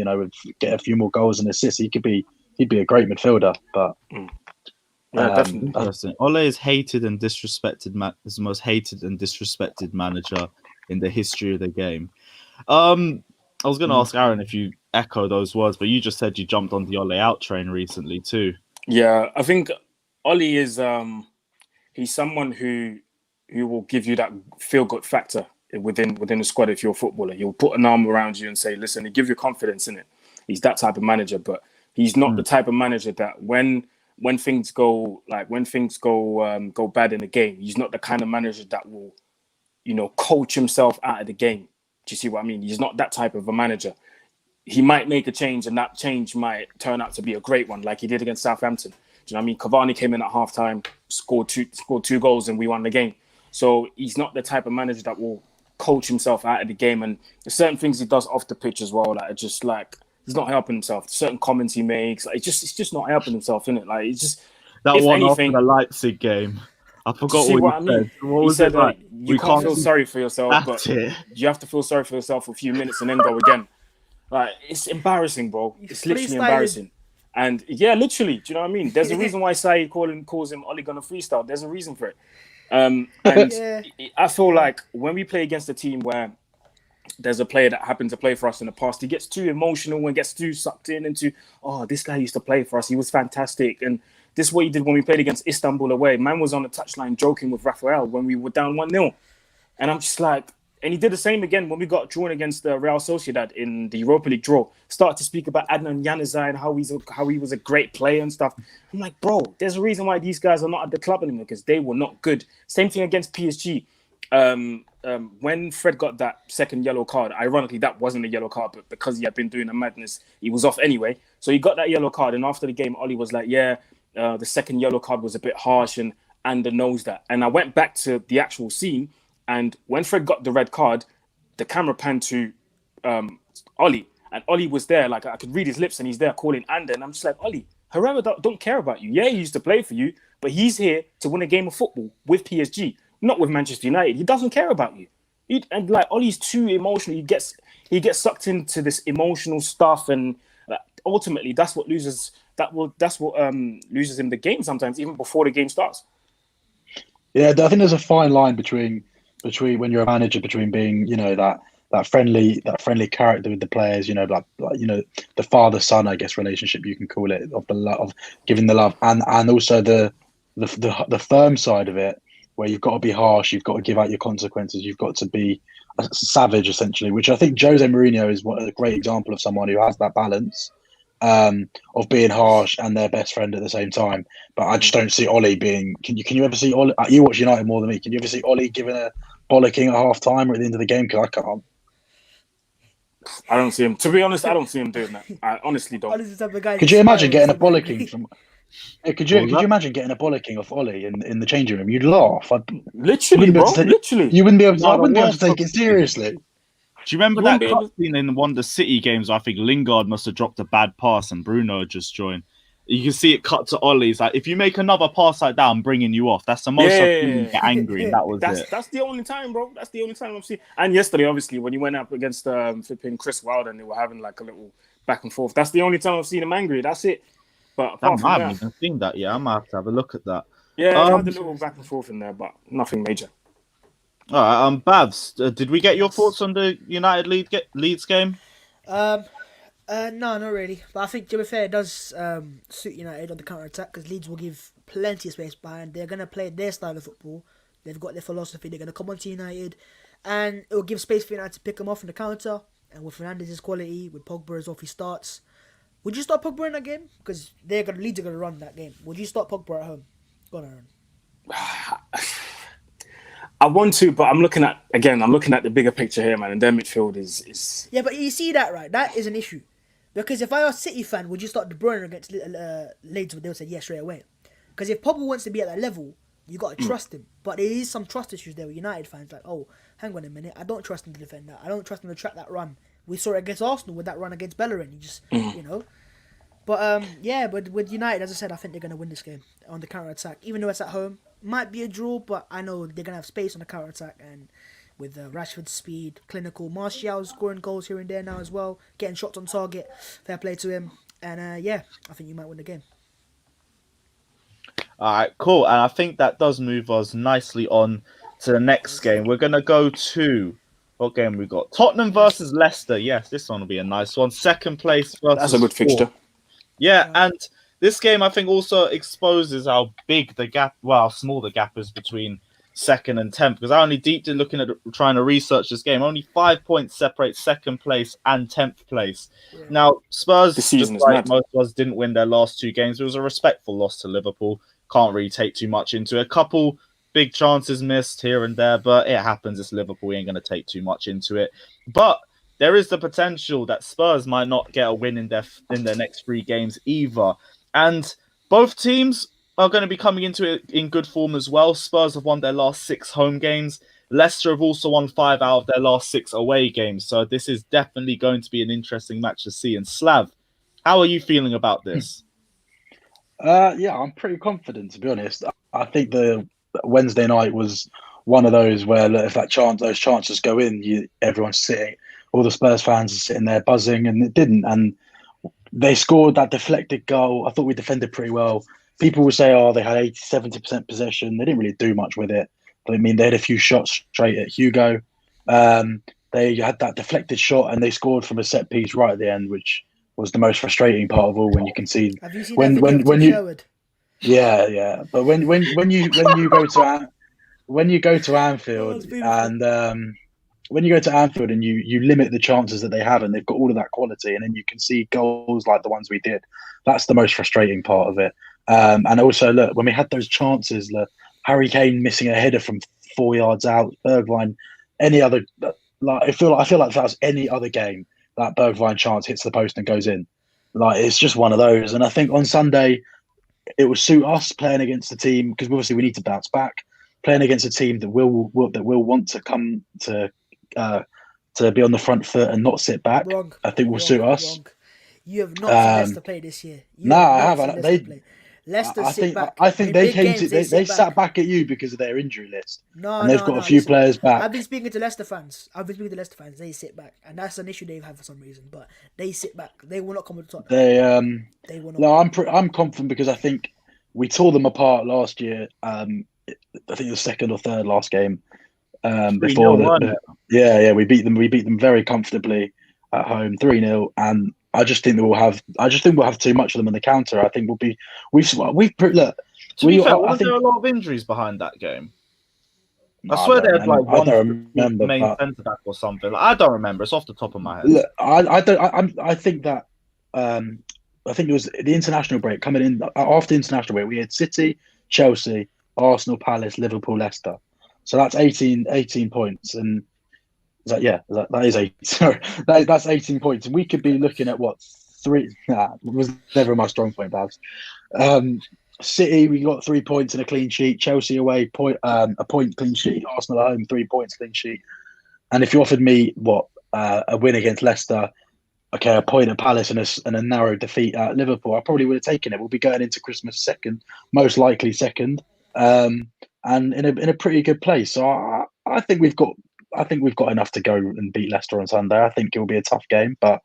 Speaker 4: get a few more goals and assists, he'd be a great midfielder. But
Speaker 2: definitely.
Speaker 1: Interesting. Ole is hated and disrespected. Is the most hated and disrespected manager in the history of the game. I was going to ask Aaron if you echo those words, but you just said you jumped on the Ole out train recently too.
Speaker 2: Yeah, I think Ole is he's someone who will give you that feel good factor within the squad. If you're a footballer, he'll put an arm around you and say, "Listen," he give you confidence in it. He's that type of manager, but he's not the type of manager that when things go go bad in the game, he's not the kind of manager that will, coach himself out of the game. Do you see what I mean? He's not that type of a manager. He might make a change, and that change might turn out to be a great one, like he did against Southampton. Do you know what I mean? Cavani came in at halftime, scored two goals, and we won the game. So he's not the type of manager that will coach himself out of the game. And there's certain things he does off the pitch as well that are just like, he's not helping himself. Certain comments he makes, like, it's just not helping himself, innit? Like, it's just
Speaker 1: that one after the Leipzig game. I forgot what I mean.
Speaker 2: He said like, you can't feel sorry for yourself, but you have to feel sorry for yourself for a few minutes and then go again. Like, it's embarrassing, bro. It's literally embarrassing. And yeah, literally, do you know what I mean? There's a reason why Saeed calls him Ole Gunnar Freestyle. There's a reason for it. And I feel like when we play against a team where there's a player that happened to play for us in the past. He gets too emotional and gets too sucked in into, oh, this guy used to play for us. He was fantastic. And this is what he did when we played against Istanbul away. Man was on the touchline joking with Rafael when we were down 1-0. And I'm just like, and he did the same again when we got drawn against Real Sociedad in the Europa League draw. Started to speak about Adnan Januzaj and how he was a great player and stuff. I'm like, bro, there's a reason why these guys are not at the club anymore, because they were not good. Same thing against PSG. When Fred got that second yellow card, ironically, that wasn't a yellow card, but because he had been doing a madness, he was off anyway. So he got that yellow card. And after the game, Ollie was like, yeah, the second yellow card was a bit harsh and knows that. And I went back to the actual scene. And when Fred got the red card, the camera panned to Ollie. And Ollie was there. Like, I could read his lips and he's there calling Ander. And I'm just like, Ollie, Herrera don't care about you. Yeah, he used to play for you, but he's here to win a game of football with PSG. Not with Manchester United. He doesn't care about you. And like Ollie's too emotional. He gets sucked into this emotional stuff, and ultimately that's what loses loses him the game sometimes, even before the game starts.
Speaker 4: Yeah, I think there's a fine line between when you're a manager, between being, you know, that friendly character with the players, you know, like you know, the father son, I guess, relationship you can call it, of the love, of giving the love, and also the firm side of it, where you've got to be harsh, you've got to give out your consequences, you've got to be a savage, essentially, which I think Jose Mourinho is a great example of someone who has that balance of being harsh and their best friend at the same time. But I just don't see Ollie being. Can you ever see Ollie? You watch United more than me. Can you ever see Ollie giving a bollocking at half time or at the end of the game? Because I can't.
Speaker 2: I don't see him. To be honest, I don't see him doing that. I honestly don't.
Speaker 4: Could you imagine getting a bollocking from? Could you imagine getting a bollocking off Ollie in the changing room? You'd laugh.
Speaker 2: Literally, bro. Literally.
Speaker 4: You wouldn't be able to. I wouldn't be able to take it seriously.
Speaker 1: Do you remember that cutscene in one of the City games? I think Lingard must have dropped a bad pass and Bruno just joined. You can see it cut to Ollie. It's like, if you make another pass like that, I'm bringing you off. That's the most I've seen you get angry. And that was it.
Speaker 2: That's the only time, bro. That's the only time I've seen. And yesterday, obviously, when you went up against flipping Chris Wilder and they were having like a little back and forth. That's the only time I've seen him angry. That's it. But apart from
Speaker 1: I haven't even seen that yet. I might have to have a look at that.
Speaker 2: Yeah, I had a little back and forth in there, but nothing major.
Speaker 1: All right, Babs, did we get your thoughts on the United Leeds game?
Speaker 3: No, not really. But I think, to be fair, it does suit United on the counter-attack, because Leeds will give plenty of space behind. They're going to play their style of football. They've got their philosophy. They're going to come onto United, and it will give space for United to pick them off in the counter. And with Fernandez's quality, with Pogba as well, if he starts, would you start Pogba in that game? Because Leeds are going to run that game. Would you start Pogba at home? Go on, Aaron.
Speaker 2: I want to, but I'm looking at the bigger picture here, man. And their midfield is.
Speaker 3: Yeah, but you see that, right? That is an issue. Because if I was a City fan, would you start De Bruyne against Leeds? They would say yes straight away. Because if Pogba wants to be at that level, you got to trust him. But there is some trust issues there with United fans. Like, oh, hang on a minute, I don't trust him to defend that. I don't trust him to track that run. We saw it against Arsenal with that run against Bellerin. He just, you know. But but with United, as I said, I think they're going to win this game on the counter attack. Even though it's at home, might be a draw, but I know they're going to have space on the counter attack, and with Rashford's speed, clinical, Martial scoring goals here and there now as well, getting shots on target. Fair play to him, and I think you might win the game.
Speaker 1: All right, cool. And I think that does move us nicely on to the next game. We're going to go to, what game we got? Tottenham versus Leicester. Yes, this one will be a nice one. Second place versus
Speaker 2: That's a good fixture.
Speaker 1: Yeah, and this game I think also exposes how big the gap, how small the gap is between second and 10th. Because I only deeply looking at trying to research this game, only 5 points separate second place and 10th place. Yeah. Now, Spurs, just like most of us, didn't win their last two games. It was a respectful loss to Liverpool. Can't really take too much into it. A couple big chances missed here and there, but it happens. It's Liverpool. We ain't going to take too much into it. But there is the potential that Spurs might not get a win in their next 3 games either. And both teams are going to be coming into it in good form as well. Spurs have won their last 6 home games. Leicester have also won 5 out of their last 6 away games. So this is definitely going to be an interesting match to see. And Slav, how are you feeling about this?
Speaker 4: Yeah, I'm pretty confident, to be honest. I think the Wednesday night was one of those where, look, if those chances go in, everyone's sitting. All the Spurs fans are sitting there buzzing, and it didn't. And they scored that deflected goal. I thought we defended pretty well. People will say, oh, they had 70% possession. They didn't really do much with it. But I mean, they had a few shots straight at Hugo. They they had that deflected shot and they scored from a set piece right at the end, which was the most frustrating part of all. When you can see
Speaker 3: Have you seen that video of Tim
Speaker 4: when you
Speaker 3: Sherwood?
Speaker 4: yeah, but when you go to
Speaker 3: Oh,
Speaker 4: Anfield
Speaker 3: it's beautiful.
Speaker 4: and when you go to Anfield and you limit the chances that they have and they've got all of that quality and then you can see goals like the ones we did, that's the most frustrating part of it. And also, look, when we had those chances, look, Harry Kane missing a header from 4 yards out, Bergwijn, any other, like I feel like if that was any other game, that Bergwijn chance hits the post and goes in. Like it's just one of those. And I think on Sunday it will suit us playing against the team because obviously we need to bounce back. Playing against a team that will want to come to be on the front foot and not sit back,
Speaker 3: Wrong.
Speaker 4: I think will suit us.
Speaker 3: Wrong. You have not seen Leicester play this year. You
Speaker 4: No,
Speaker 3: have
Speaker 4: I
Speaker 3: not
Speaker 4: haven't.
Speaker 3: seen Leicester play. Leicester sit back.
Speaker 4: I think
Speaker 3: In
Speaker 4: they
Speaker 3: big
Speaker 4: came
Speaker 3: games,
Speaker 4: to they
Speaker 3: sit
Speaker 4: sat back at you because of their injury list,
Speaker 3: No,
Speaker 4: and they've got a few
Speaker 3: listen.
Speaker 4: players back.
Speaker 3: I've been speaking to Leicester fans. They sit back, and that's an issue they've had for some reason. But they sit back. They will not come to the top. They will not.
Speaker 4: No, I'm confident because I think we tore them apart last year. I think the second or third last game. Before we beat them very comfortably at home 3-0, and I just think that we'll have too much of them on the counter. I think we've look.
Speaker 1: To be fair, were there a lot of injuries behind that game? I swear they had like one main centre back or something. Like, I don't remember. It's off the top of my head.
Speaker 4: Look, I think that I think it was the international break coming in after the international break. We had City, Chelsea, Arsenal, Palace, Liverpool, Leicester. So that's 18 points, and that is 8. Sorry, that's 18 points, and we could be looking at what 3. It was never my strong point, Babs. City, we got 3 points and a clean sheet. Chelsea away, a point clean sheet. Arsenal at home, 3 points clean sheet. And if you offered me a win against Leicester, okay, a point at Palace and a narrow defeat at Liverpool, I probably would have taken it. We'll be going into Christmas second, most likely second. And in a pretty good place. So I think we've got enough to go and beat Leicester on Sunday. I think it will be a tough game, but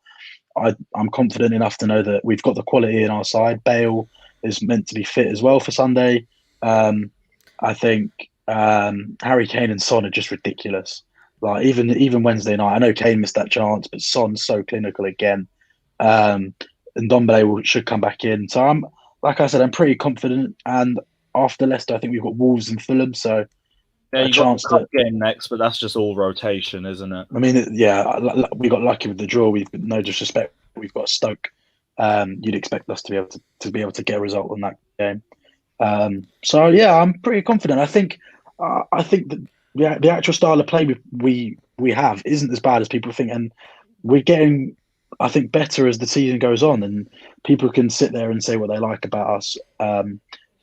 Speaker 4: I'm confident enough to know that we've got the quality in our side. Bale is meant to be fit as well for Sunday. I think Harry Kane and Son are just ridiculous. Like even Wednesday night, I know Kane missed that chance, but Son's so clinical again. And Ndombele should come back in. So I'm pretty confident. And after Leicester, I think we've got Wolves and Fulham, so
Speaker 1: you got the cup game next, but that's just all rotation, isn't it?
Speaker 4: I mean, we got lucky with the draw. We've no disrespect. We've got Stoke. You'd expect us to be able to get a result on that game. So I'm pretty confident. I think that the actual style of play we have isn't as bad as people think, and we're getting, I think, better as the season goes on, and people can sit there and say what they like about us,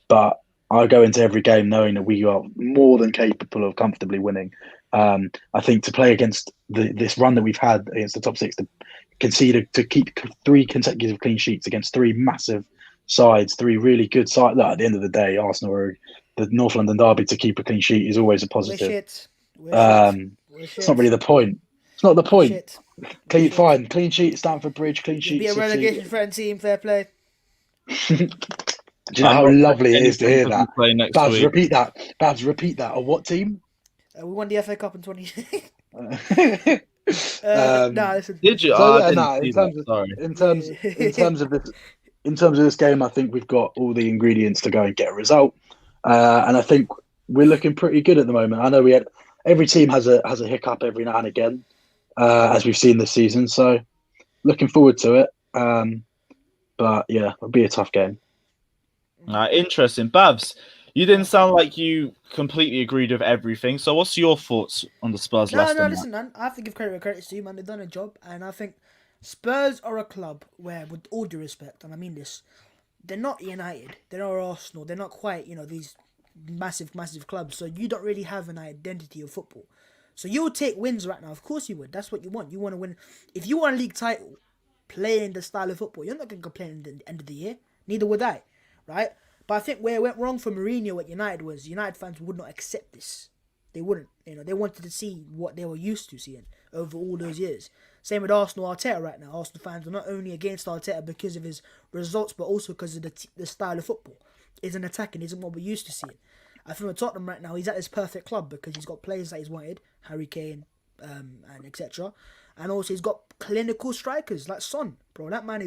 Speaker 4: but I go into every game knowing that we are more than capable of comfortably winning. I think to play against this run that we've had against the top 6, to keep 3 consecutive clean sheets against 3 massive sides, 3 really good sides. Look, at the end of the day, Arsenal are the North London derby. To keep a clean sheet is always a positive. It's not really the point. It's not the point. Clean sheet, Stamford Bridge, clean sheet.
Speaker 3: Be a relegation threatened team, fair play.
Speaker 4: Do you know how lovely it is to hear that?
Speaker 1: Babs,
Speaker 4: repeat that. Babs, repeat that. Or what team?
Speaker 3: We won the FA Cup in 20.
Speaker 1: Did you?
Speaker 4: In terms of this game, I think we've got all the ingredients to go and get a result, and I think we're looking pretty good at the moment. I know every team has a hiccup every now and again, as we've seen this season. So, looking forward to it. But yeah, it'll be a tough game.
Speaker 1: Interesting. Babs, you didn't sound like you completely agreed with everything. So what's your thoughts on the Spurs Leicester match?
Speaker 3: Listen, man. I have to give credit where credit's due, man. They've done a job. And I think Spurs are a club where, with all due respect, and I mean this, they're not United. They're not Arsenal. They're not quite, these massive, massive clubs. So you don't really have an identity of football. So you'll take wins right now. Of course you would. That's what you want. You want to win. If you want a league title, playing the style of football, you're not going to complain at the end of the year. Neither would I, right? But I think where it went wrong for Mourinho at United was United fans would not accept this. They wouldn't. They wanted to see what they were used to seeing over all those years. Same with Arsenal Arteta right now. Arsenal fans are not only against Arteta because of his results, but also because of the style of football. Isn't attacking, isn't what we're used to seeing. I think with Tottenham right now, he's at his perfect club because he's got players that he's wanted. Harry Kane, and etc. And also he's got clinical strikers like Son, bro. That man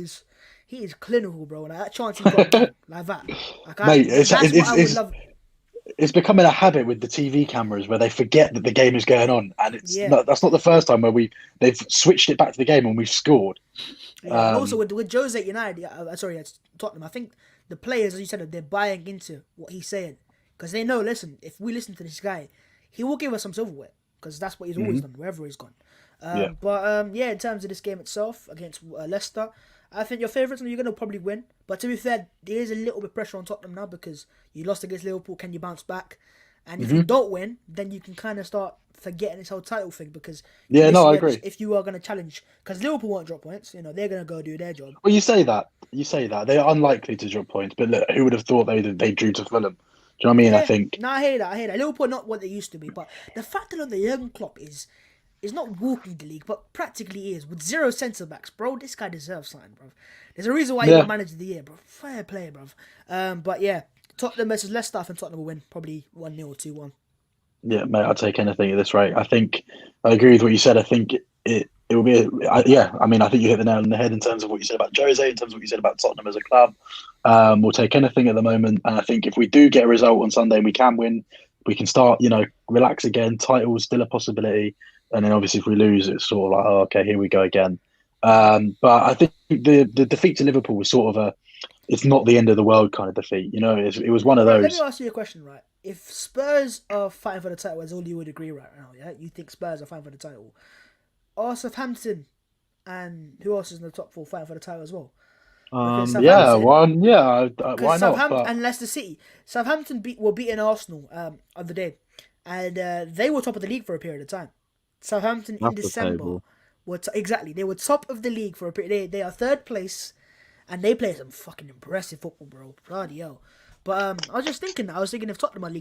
Speaker 3: he is clinical, bro. Like that chance he got man, like that. Like
Speaker 4: Mate,
Speaker 3: that's what I would love.
Speaker 4: it's becoming a habit with the TV cameras where they forget that the game is going on, and
Speaker 3: Yeah.
Speaker 4: that's not the first time where they've switched it back to the game and we've scored.
Speaker 3: Yeah, and also with Jose at United, sorry, it's Tottenham. I think the players, as you said, they're buying into what he's saying because they know. Listen, if we listen to this guy, he will give us some silverware because that's what he's always done wherever he's gone. But in terms of this game itself against Leicester, I think your favourites, you're going to probably win. But to be fair, there is a little bit of pressure on Tottenham now because you lost against Liverpool. Can you bounce back? And if you don't win, then you can kind of start forgetting this whole title thing because
Speaker 4: I agree.
Speaker 3: If you are going to challenge, because Liverpool won't drop points, they're going to go do their job.
Speaker 4: Well, you say that they're unlikely to drop points, but look, who would have thought they drew to Fulham? Do you know what I mean?
Speaker 3: Yeah.
Speaker 4: I think.
Speaker 3: No, I hear that. Liverpool are not what they used to be, but the fact that the young Klopp is not walking the league, but practically is with 0 centre backs, bro. This guy deserves something, bro. There's a reason why he got manager of the year, bro. Fair play, bro. But yeah, Tottenham versus Leicester, I think Tottenham will win, probably 1-0 or 2-1.
Speaker 4: Yeah, mate, I'll take anything at this rate. I think I agree with what you said. I think it will be. I mean, I think you hit the nail on the head in terms of what you said about Jose, in terms of what you said about Tottenham as a club. We'll take anything at the moment, and I think if we do get a result on Sunday, we can win. We can start, relax again. Title's still a possibility, and then obviously if we lose, it's sort of like, oh, okay, here we go again. But I think the defeat to Liverpool was sort of it's not the end of the world kind of defeat. It was one of those.
Speaker 3: Let me ask you a question, right? If Spurs are fighting for the title, as all you would agree right now, yeah? You think Spurs are fighting for the title. Are Southampton and who else is in the top 4 fighting for the title as well?
Speaker 4: Why not?
Speaker 3: Southampton
Speaker 4: But
Speaker 3: and Leicester City. Southampton were beating Arsenal other day, and they were top of the league for a period of time. Southampton in December they were top of the league for a period. They are 3rd place, and they play some fucking impressive football, bro. Bloody hell. But I was just thinking. I was thinking if Tottenham are in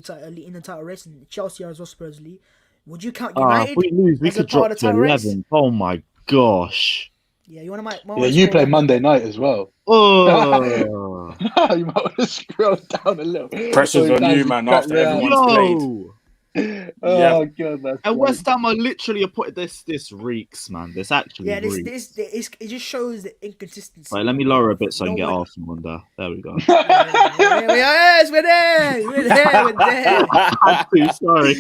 Speaker 3: the title race and Chelsea are as well supposedly, would you count United?
Speaker 1: If we lose, we could drop to 11. Oh my gosh.
Speaker 3: Yeah, you want to
Speaker 4: yeah, you play Monday night as well.
Speaker 1: Oh,
Speaker 4: you might want to scroll down a little.
Speaker 2: Pressure's on you, man. After everyone's played.
Speaker 4: God, that's
Speaker 1: and West Ham are literally put this reeks, man. This actually reeks.
Speaker 3: It just shows the inconsistency.
Speaker 1: Right, let me lower a bit so I can get Arsenal on there. There we go.
Speaker 3: Yes, we're there.
Speaker 1: I'm too sorry.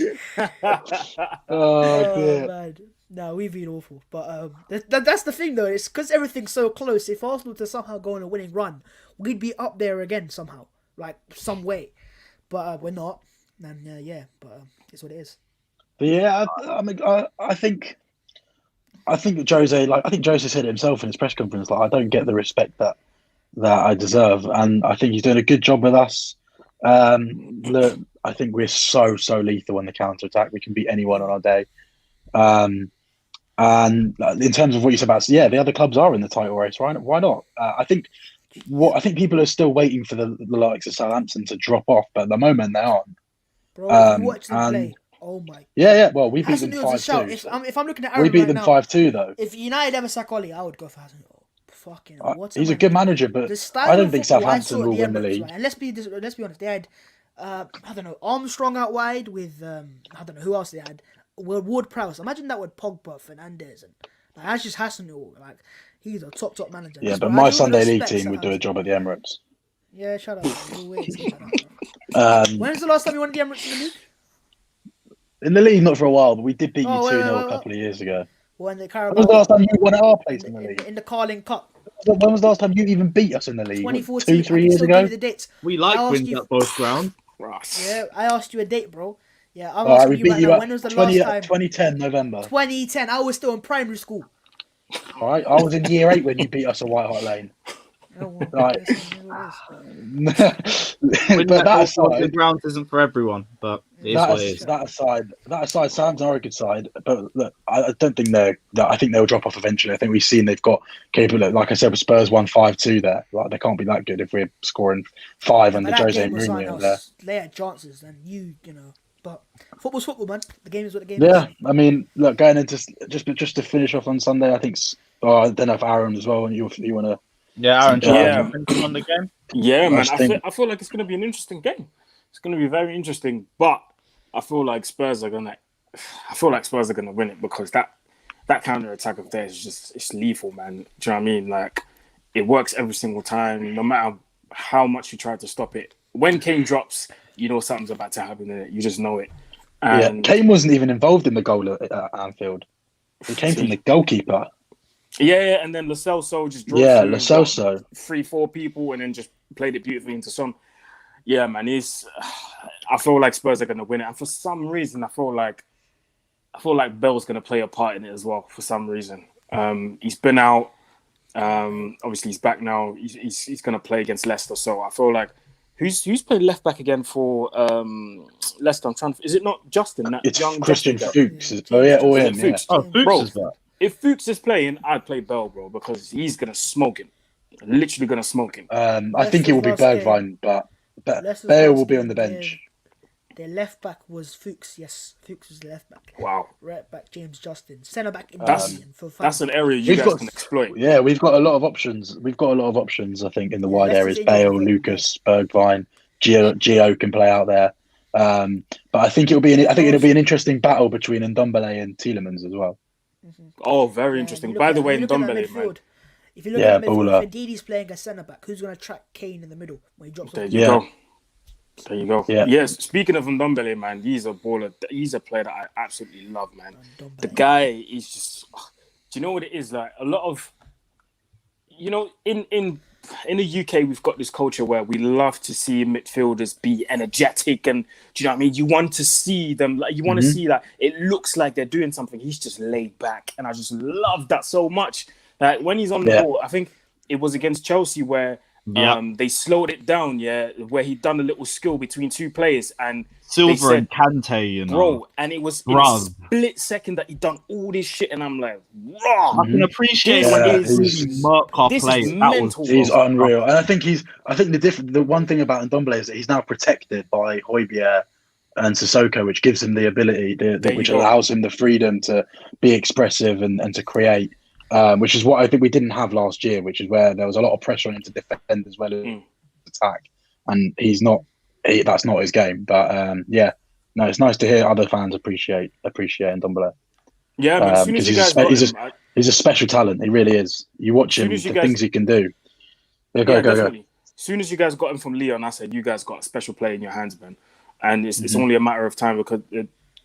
Speaker 4: Oh dear.
Speaker 3: Man. No, we've been awful. But that's the thing, though. It's because everything's so close. If Arsenal to somehow go on a winning run, we'd be up there again somehow, like some way. But we're not. And it's what it is.
Speaker 4: But yeah, I think Jose, I think Jose said it himself in his press conference. I don't get the respect that I deserve, and I think he's doing a good job with us. Look, I think we're so lethal on the counter attack. We can beat anyone on our day. And in terms of what you said about, the other clubs are in the title race, right? Why not? I think people are still waiting for the likes of Southampton to drop off, but at the moment they aren't.
Speaker 3: Bro, you watch them play. Oh my.
Speaker 4: Yeah. Well, we beat them 5-2.
Speaker 3: If I'm looking at Aaron
Speaker 4: we beat
Speaker 3: right
Speaker 4: them
Speaker 3: now,
Speaker 4: 5-2 though.
Speaker 3: If United ever sack Oli, I would go for Havertz. Fucking.
Speaker 4: He's a good manager, but I don't think Southampton will win the league.
Speaker 3: Right? And let's be honest. They had Armstrong out wide with I don't know who else they had. Ward-Prowse. Imagine that with Pogba, Fernandes, and that's just Hasenhuttl. He's a top manager.
Speaker 4: Yeah, but my Sunday League team would do a job at the Emirates.
Speaker 3: Yeah, shut up. When's the last time you won the Emirates in the league?
Speaker 4: In the league, not for a while, but we did beat you 2-0 a couple of years ago.
Speaker 3: When the
Speaker 4: When was the last time you won at our place in the league?
Speaker 3: In the Carling Cup.
Speaker 4: When was the last time you even beat us in the league?
Speaker 3: 2014.
Speaker 4: 2-3 years ago?
Speaker 1: We wins at both grounds.
Speaker 3: Yeah, I asked you a date, bro. Yeah, I'm
Speaker 4: asking
Speaker 3: you right now. When was the last time?
Speaker 4: 2010 November.
Speaker 3: 2010. I was still in primary school.
Speaker 4: All right, I was in year 8 when you beat us at White Hart Lane. Right.
Speaker 1: But that aside, the ground isn't for everyone, but it is what it is.
Speaker 4: That aside, Southampton are a good side, but look, I don't think I think they'll drop off eventually. I think we've seen they've got capable. Like I said, with Spurs won 5-2 there. They can't be that good if we're scoring 5 under Jose Mourinho there.
Speaker 3: They had chances, and you know. But football's football, man. The game is what the game is.
Speaker 4: Yeah, I mean, look, going into just to finish off on Sunday, I think. I don't know if Aaron as well, and you want to.
Speaker 1: Yeah, Aaron. On the game.
Speaker 2: Yeah, man. I feel like it's going to be an interesting game. It's going to be very interesting, but I feel like Spurs are going to I feel like Spurs are going to win it because that counter attack of theirs is just it's lethal, man. Do you know what I mean? Like it works every single time, no matter how much you try to stop it. When Kane drops, you know something's about to happen in it. You just know it. And
Speaker 4: Kane wasn't even involved in the goal at Anfield. It came from the goalkeeper.
Speaker 2: Yeah, and then Lo Celso just drove
Speaker 4: Yeah,
Speaker 2: through
Speaker 4: Lo Celso.
Speaker 2: 3-4 people and then just played it beautifully into Son. Yeah, man, I feel like Spurs are going to win it, and for some reason, I feel like Bell's going to play a part in it as well. For some reason, he's been out. Obviously, he's back now. He's going to play against Leicester, so I feel like who's playing left back again for Leicester? I'm trying. Is it not Justin? That
Speaker 4: It's
Speaker 2: young
Speaker 4: Christian
Speaker 2: Justin
Speaker 4: Fuchs. Oh yeah, all him.
Speaker 2: Fuchs.
Speaker 1: Oh, Fuchs
Speaker 2: Bro,
Speaker 1: is back.
Speaker 2: if Fuchs is playing, I'd play Bell, bro, because he's gonna smoke him. Literally gonna smoke him.
Speaker 4: I think it will be Bergwijn, but Bale will be on the bench.
Speaker 3: Their left back was Fuchs. Yes, Fuchs was the left back.
Speaker 2: Wow.
Speaker 3: Right back, James Justin. Centre back in
Speaker 2: That's an area you guys can exploit.
Speaker 4: Yeah, we've got a lot of options. I think, in the wide areas. Bale, Lucas, Bergwijn, Gio can play out there. But I think it'll be an interesting battle between Ndombele and Tielemans as well.
Speaker 2: Oh, very interesting. By the way, Ndombele, man.
Speaker 3: If you look at the midfield, if Ndidi's playing a centre back, who's going to track Kane in the middle when he drops off?
Speaker 2: There you go.
Speaker 4: Yeah.
Speaker 2: Yes, speaking of Ndombele, man, he's a baller. He's a player that I absolutely love, man. The guy is just... Do you know what it is? Like, a lot of... You know, in the UK, we've got this culture where we love to see midfielders be energetic, and do you know what I mean? You want to see them, like you want to see like it looks like they're doing something. He's just laid back, and I just love that so much. Like when he's on the ball, I think it was against Chelsea where they slowed it down, where he done a little skill between two players and
Speaker 1: Silva and Kante, you know,
Speaker 2: bro, and it was in a split second that he done all this shit, and I'm like, raw.
Speaker 1: I can appreciate when he's murk our players.
Speaker 4: He's unreal, and I think the one thing about Ndombele is that he's now protected by Højbjerg and Sissoko, which gives him the ability, which allows him the freedom to be expressive and to create. Which is what I think we didn't have last year, which is where there was a lot of pressure on him to defend as well as attack, and that's not his game. But it's nice to hear other fans appreciate Ndombele.
Speaker 2: Yeah, but as soon as you guys
Speaker 4: he's a special talent. He really is. You watch him, things he can do. Yeah, go.
Speaker 2: As soon as you guys got him from Leon, I said you guys got a special player in your hands, man, and it's only a matter of time because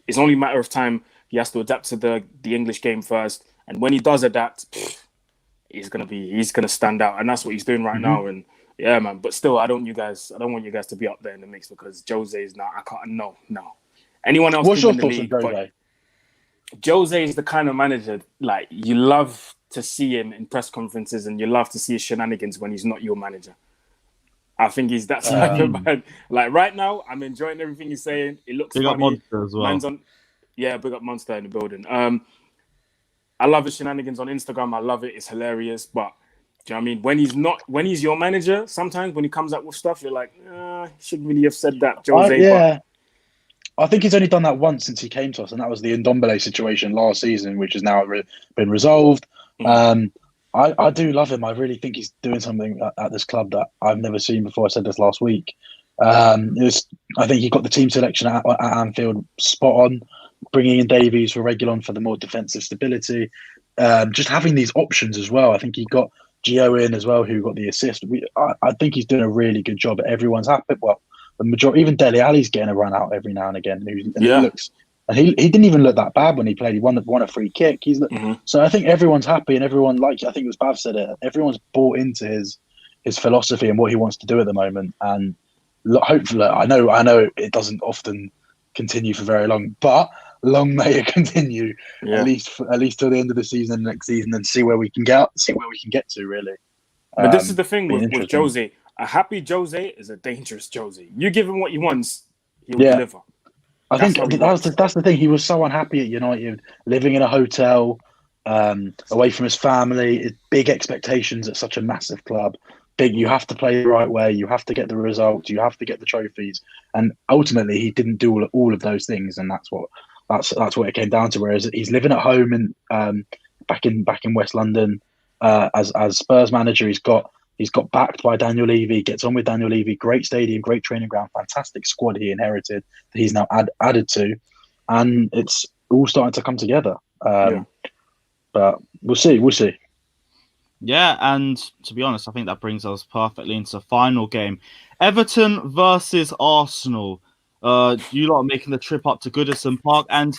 Speaker 2: it's only a matter of time he has to adapt to the English game first. And when he does adapt, he's gonna stand out, and that's what he's doing right now. And yeah, man. But still, I don't want you guys to be up there in the mix because Jose is not. I can't. No. Anyone else?
Speaker 4: What's your
Speaker 2: can win
Speaker 4: thoughts
Speaker 2: the
Speaker 4: on
Speaker 2: league,
Speaker 4: Jose?
Speaker 2: Jose is the kind of manager like you love to see him in press conferences, and you love to see his shenanigans when he's not your manager. I think he's that type of man. Like right now, I'm enjoying everything he's saying. It looks funny.
Speaker 1: Big up Monster as well.
Speaker 2: Big up Monster in the building. I love his shenanigans on Instagram. I love it. It's hilarious. But do you know what I mean? When he's your manager, sometimes when he comes up with stuff, you're like, shouldn't really have said that, Jose.
Speaker 4: I think he's only done that once since he came to us, and that was the Ndombele situation last season, which has now been resolved. I do love him. I really think he's doing something at this club that I've never seen before. I said this last week. I think he got the team selection at Anfield spot on. Bringing in Davies for Reguilon for the more defensive stability, just having these options as well. I think he got Gio in as well, who got the assist. I think he's doing a really good job. Everyone's happy. Well, the majority, even Dele Alli's getting a run out every now and again. He didn't even look that bad when he played. He won a free kick. So I think everyone's happy, and everyone, like I think it was Bav said it. Everyone's bought into his philosophy and what he wants to do at the moment. And hopefully, I know it doesn't often continue for very long, but long may it continue at least till the end of the season, next season, and see where we can get to really.
Speaker 2: But this is the thing with Jose. A happy Jose is a dangerous Jose. You give him what he wants, he'll deliver.
Speaker 4: I think that's the thing. He was so unhappy at United, living in a hotel, away from his family, big expectations at such a massive club. You have to play the right way. You have to get the results. You have to get the trophies. And ultimately, he didn't do all of those things, and that's what it came down to. Whereas he's living at home in back in West London as Spurs manager. He's got backed by Daniel Levy. Gets on with Daniel Levy. Great stadium, great training ground, fantastic squad he inherited that he's now added to, and all starting to come together.
Speaker 2: Yeah.
Speaker 4: But we'll see. We'll see.
Speaker 1: Yeah, and to be honest, I think that brings us perfectly into the final game. Everton versus Arsenal. You lot are making the trip up to Goodison Park, and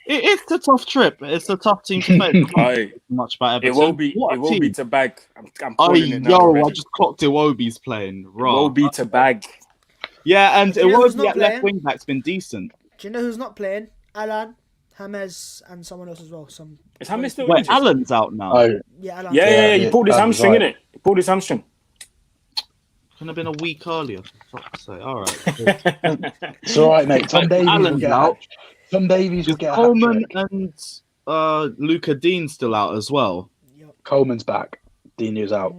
Speaker 1: it's a tough trip. It's a tough team to face. I'm not
Speaker 2: Aye.
Speaker 1: much about
Speaker 2: It
Speaker 1: Everton.
Speaker 2: will be.
Speaker 1: What
Speaker 2: It
Speaker 1: a
Speaker 2: will
Speaker 1: team.
Speaker 2: be to bag. I'm
Speaker 1: Oh,
Speaker 2: calling it now
Speaker 1: yo,
Speaker 2: already.
Speaker 1: I just clocked Iwobi's playing.
Speaker 2: It will
Speaker 1: Right.
Speaker 2: be to bag.
Speaker 1: Yeah, and
Speaker 3: But you know who's
Speaker 1: Iwobi
Speaker 3: not
Speaker 1: at left
Speaker 3: playing?
Speaker 1: wing back's been decent.
Speaker 3: Do you know who's not playing? Alan, James, and someone else as well.
Speaker 2: Is Hammers still
Speaker 1: Wait,
Speaker 2: injured?
Speaker 1: Alan's out now.
Speaker 4: Oh,
Speaker 3: Yeah, Alan.
Speaker 2: Yeah. He pulled his
Speaker 4: that was
Speaker 2: hamstring,
Speaker 4: right.
Speaker 2: innit? He pulled his hamstring.
Speaker 1: Couldn't have been a week earlier. For fuck's sake. All right. Cool.
Speaker 4: It's all right, mate. Tom
Speaker 1: Wait,
Speaker 4: Davies will
Speaker 1: Alan's
Speaker 4: get
Speaker 1: out.
Speaker 4: Tom Davies will
Speaker 1: Is
Speaker 4: get a hat
Speaker 1: Coleman
Speaker 4: trick.
Speaker 1: and Luca Dean still out as well?
Speaker 4: Coleman's back. Dino's out.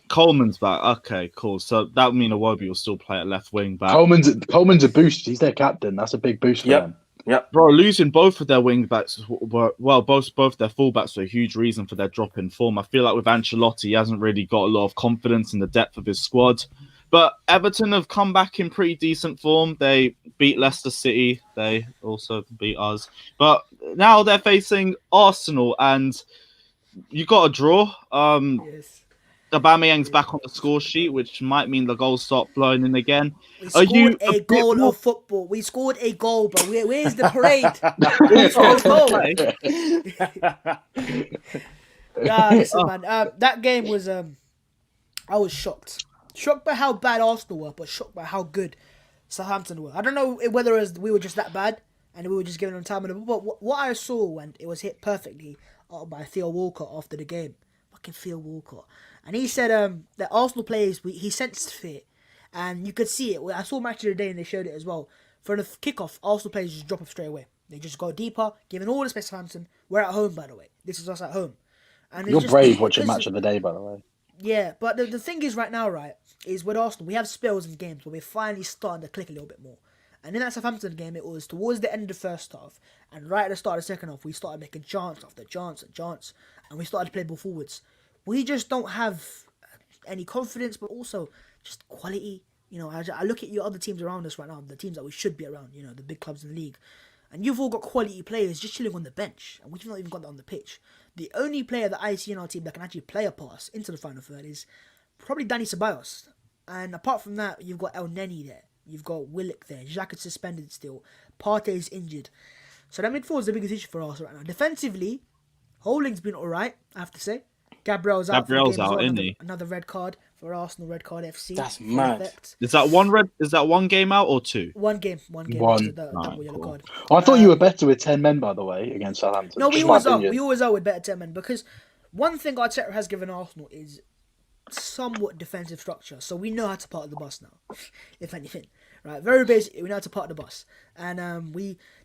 Speaker 1: Coleman's back. Okay, cool. So that would mean Iwobi will still play at left wing back.
Speaker 4: Coleman's a boost. He's their captain. That's a big boost for them.
Speaker 1: Bro, losing both of their wing backs, both their fullbacks were a huge reason for their drop in form. I feel like with Ancelotti, he hasn't really got a lot of confidence in the depth of his squad. But Everton have come back in pretty decent form. They beat Leicester City. They also beat us. But now they're facing Arsenal, and you got a draw.
Speaker 3: Yes.
Speaker 1: Aubameyang's back on the score sheet, which might mean the goals start flowing in again.
Speaker 3: We
Speaker 1: Are you
Speaker 3: scored a
Speaker 1: bit
Speaker 3: goal
Speaker 1: more-
Speaker 3: of football. We scored a goal, but where's the parade? Where's the goal? Nah, listen, man. That game was I was shocked. Shocked by how bad Arsenal were, but shocked by how good Southampton were. I don't know whether we were just that bad and we were just giving them time. But what I saw when it was hit perfectly by Theo Walcott after the game, fucking Theo Walcott, and he said that Arsenal players he sensed fit, and you could see it. I saw Match of the Day and they showed it as well. For the kickoff, Arsenal players just drop off straight away. They just go deeper, giving all the space to Southampton. We're at home, by the way. This is us at home. And
Speaker 4: You're brave watching Match of the Day, by the way.
Speaker 3: Yeah, but the thing is right now, right, is with Arsenal, we have spells in games where we're finally starting to click a little bit more. And in that Southampton game, it was towards the end of the first half, and right at the start of the second half, we started making chance after chance and chance, and we started to play ball forwards. We just don't have any confidence, but also just quality. You know, I look at your other teams around us right now, the teams that we should be around, you know, the big clubs in the league, and you've all got quality players just chilling on the bench, and we've not even got that on the pitch. The only player that I see in our team that can actually play a pass into the final third is probably Dani Ceballos. And apart from that, you've got El Neni there. You've got Willock there. Xhaka is suspended still. Partey's injured. So that midfield is the biggest issue for us right now. Defensively, Holding's been alright, I have to say. Gabriel's out,
Speaker 1: isn't he?
Speaker 3: Another red card for Arsenal, red card FC.
Speaker 2: That's mad.
Speaker 1: Is that one game out or two?
Speaker 3: One game.
Speaker 4: One.
Speaker 3: Double yellow card.
Speaker 4: I thought you were better with 10 men, by the way, against Southampton.
Speaker 3: No, we
Speaker 4: Just
Speaker 3: always
Speaker 4: my
Speaker 3: are.
Speaker 4: opinion.
Speaker 3: We always are with better 10 men, because one thing Arteta has given Arsenal is somewhat defensive structure. So we know how to park the bus now, if anything. Right, very basic. We know how to park the bus. And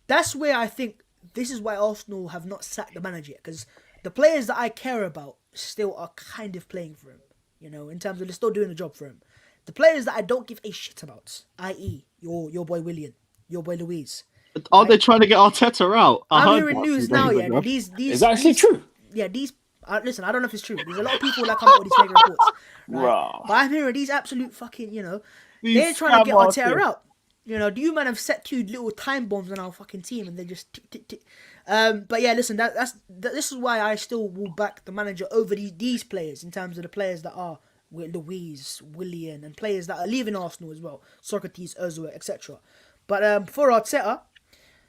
Speaker 3: that's where I think this is why Arsenal have not sacked the manager yet, because the players that I care about still are kind of playing for him, you know, in terms of they're still doing the job for him. The players that I don't give a shit about, i.e. your boy Willian, your boy Louise.
Speaker 1: Are they trying to get Arteta out?
Speaker 3: I'm hearing news now, yeah. That these
Speaker 2: Is that actually true?
Speaker 3: Yeah, these. Listen, I don't know if it's true. There's a lot of people that come out with these fake reports, right?
Speaker 2: Wow.
Speaker 3: But I'm hearing these absolute fucking, you know,
Speaker 1: These
Speaker 3: they're trying to get
Speaker 1: scam
Speaker 3: Arteta
Speaker 1: artists.
Speaker 3: out. You know, do you man have set two little time bombs on our fucking team and they just tick, tick, tick. But yeah, listen, this is why I still will back the manager over these players in terms of the players that are with Louise, Willian, and players that are leaving Arsenal as well, Socrates, Ozil, etc. But for Arteta,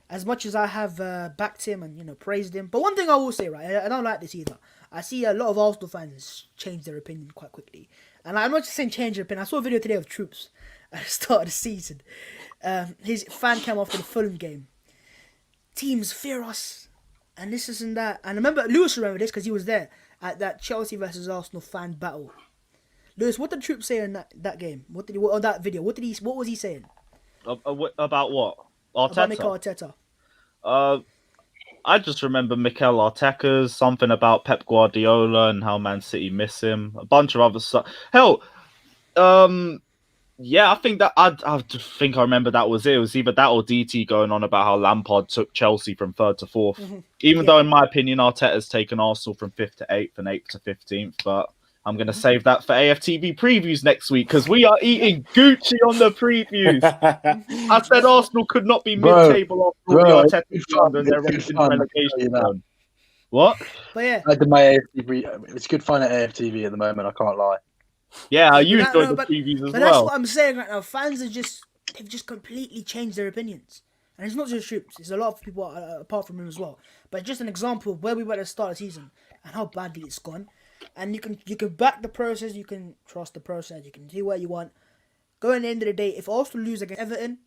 Speaker 3: as much as I have backed him and, you know, praised him, but one thing I will say, right, I don't like this either. I see a lot of Arsenal fans change their opinion quite quickly, and I'm not just saying change their opinion. I saw a video today of Troops at the start of the season. His fan came after the Fulham game. Teams fear us, and this isn't that. And I remember Lewis remembered this because he was there at that Chelsea versus Arsenal fan battle. Lewis, what did Troop say in that game? On that video? What was he saying?
Speaker 1: About what?
Speaker 3: About
Speaker 1: Arteta?
Speaker 3: Mikel Arteta.
Speaker 1: I just remember Mikel Arteta's something about Pep Guardiola and how Man City miss him. A bunch of other stuff. Hell, yeah, I think that I think I remember that was it. It was either that or DT going on about how Lampard took Chelsea from 3rd to 4th. Even though, in my opinion, Arteta's taken Arsenal from 5th to 8th and 8th to 15th. But I'm going to save that for AFTV previews next week because we are eating Gucci on the previews. I said Arsenal could not be mid-table after all the Arteta
Speaker 4: it's
Speaker 1: done and they're
Speaker 4: good
Speaker 1: in
Speaker 4: fun, I can tell you
Speaker 1: relegation
Speaker 4: that.
Speaker 1: zone. What?
Speaker 3: But yeah,
Speaker 4: I did my AFTV. It's good fun at AFTV at the moment. I can't lie.
Speaker 1: Yeah,
Speaker 3: but
Speaker 1: you
Speaker 3: that-
Speaker 1: enjoyed
Speaker 3: no,
Speaker 1: the previews as
Speaker 3: but that's
Speaker 1: well.
Speaker 3: what I'm saying right now. Fans are they've just completely changed their opinions. And it's not just Troops, it's a lot of people apart from him as well. But just an example of where we were at the start of the season and how badly it's gone. And you can back the process, you can trust the process, you can do what you want. Go at the end of the day, if Arsenal lose against Everton,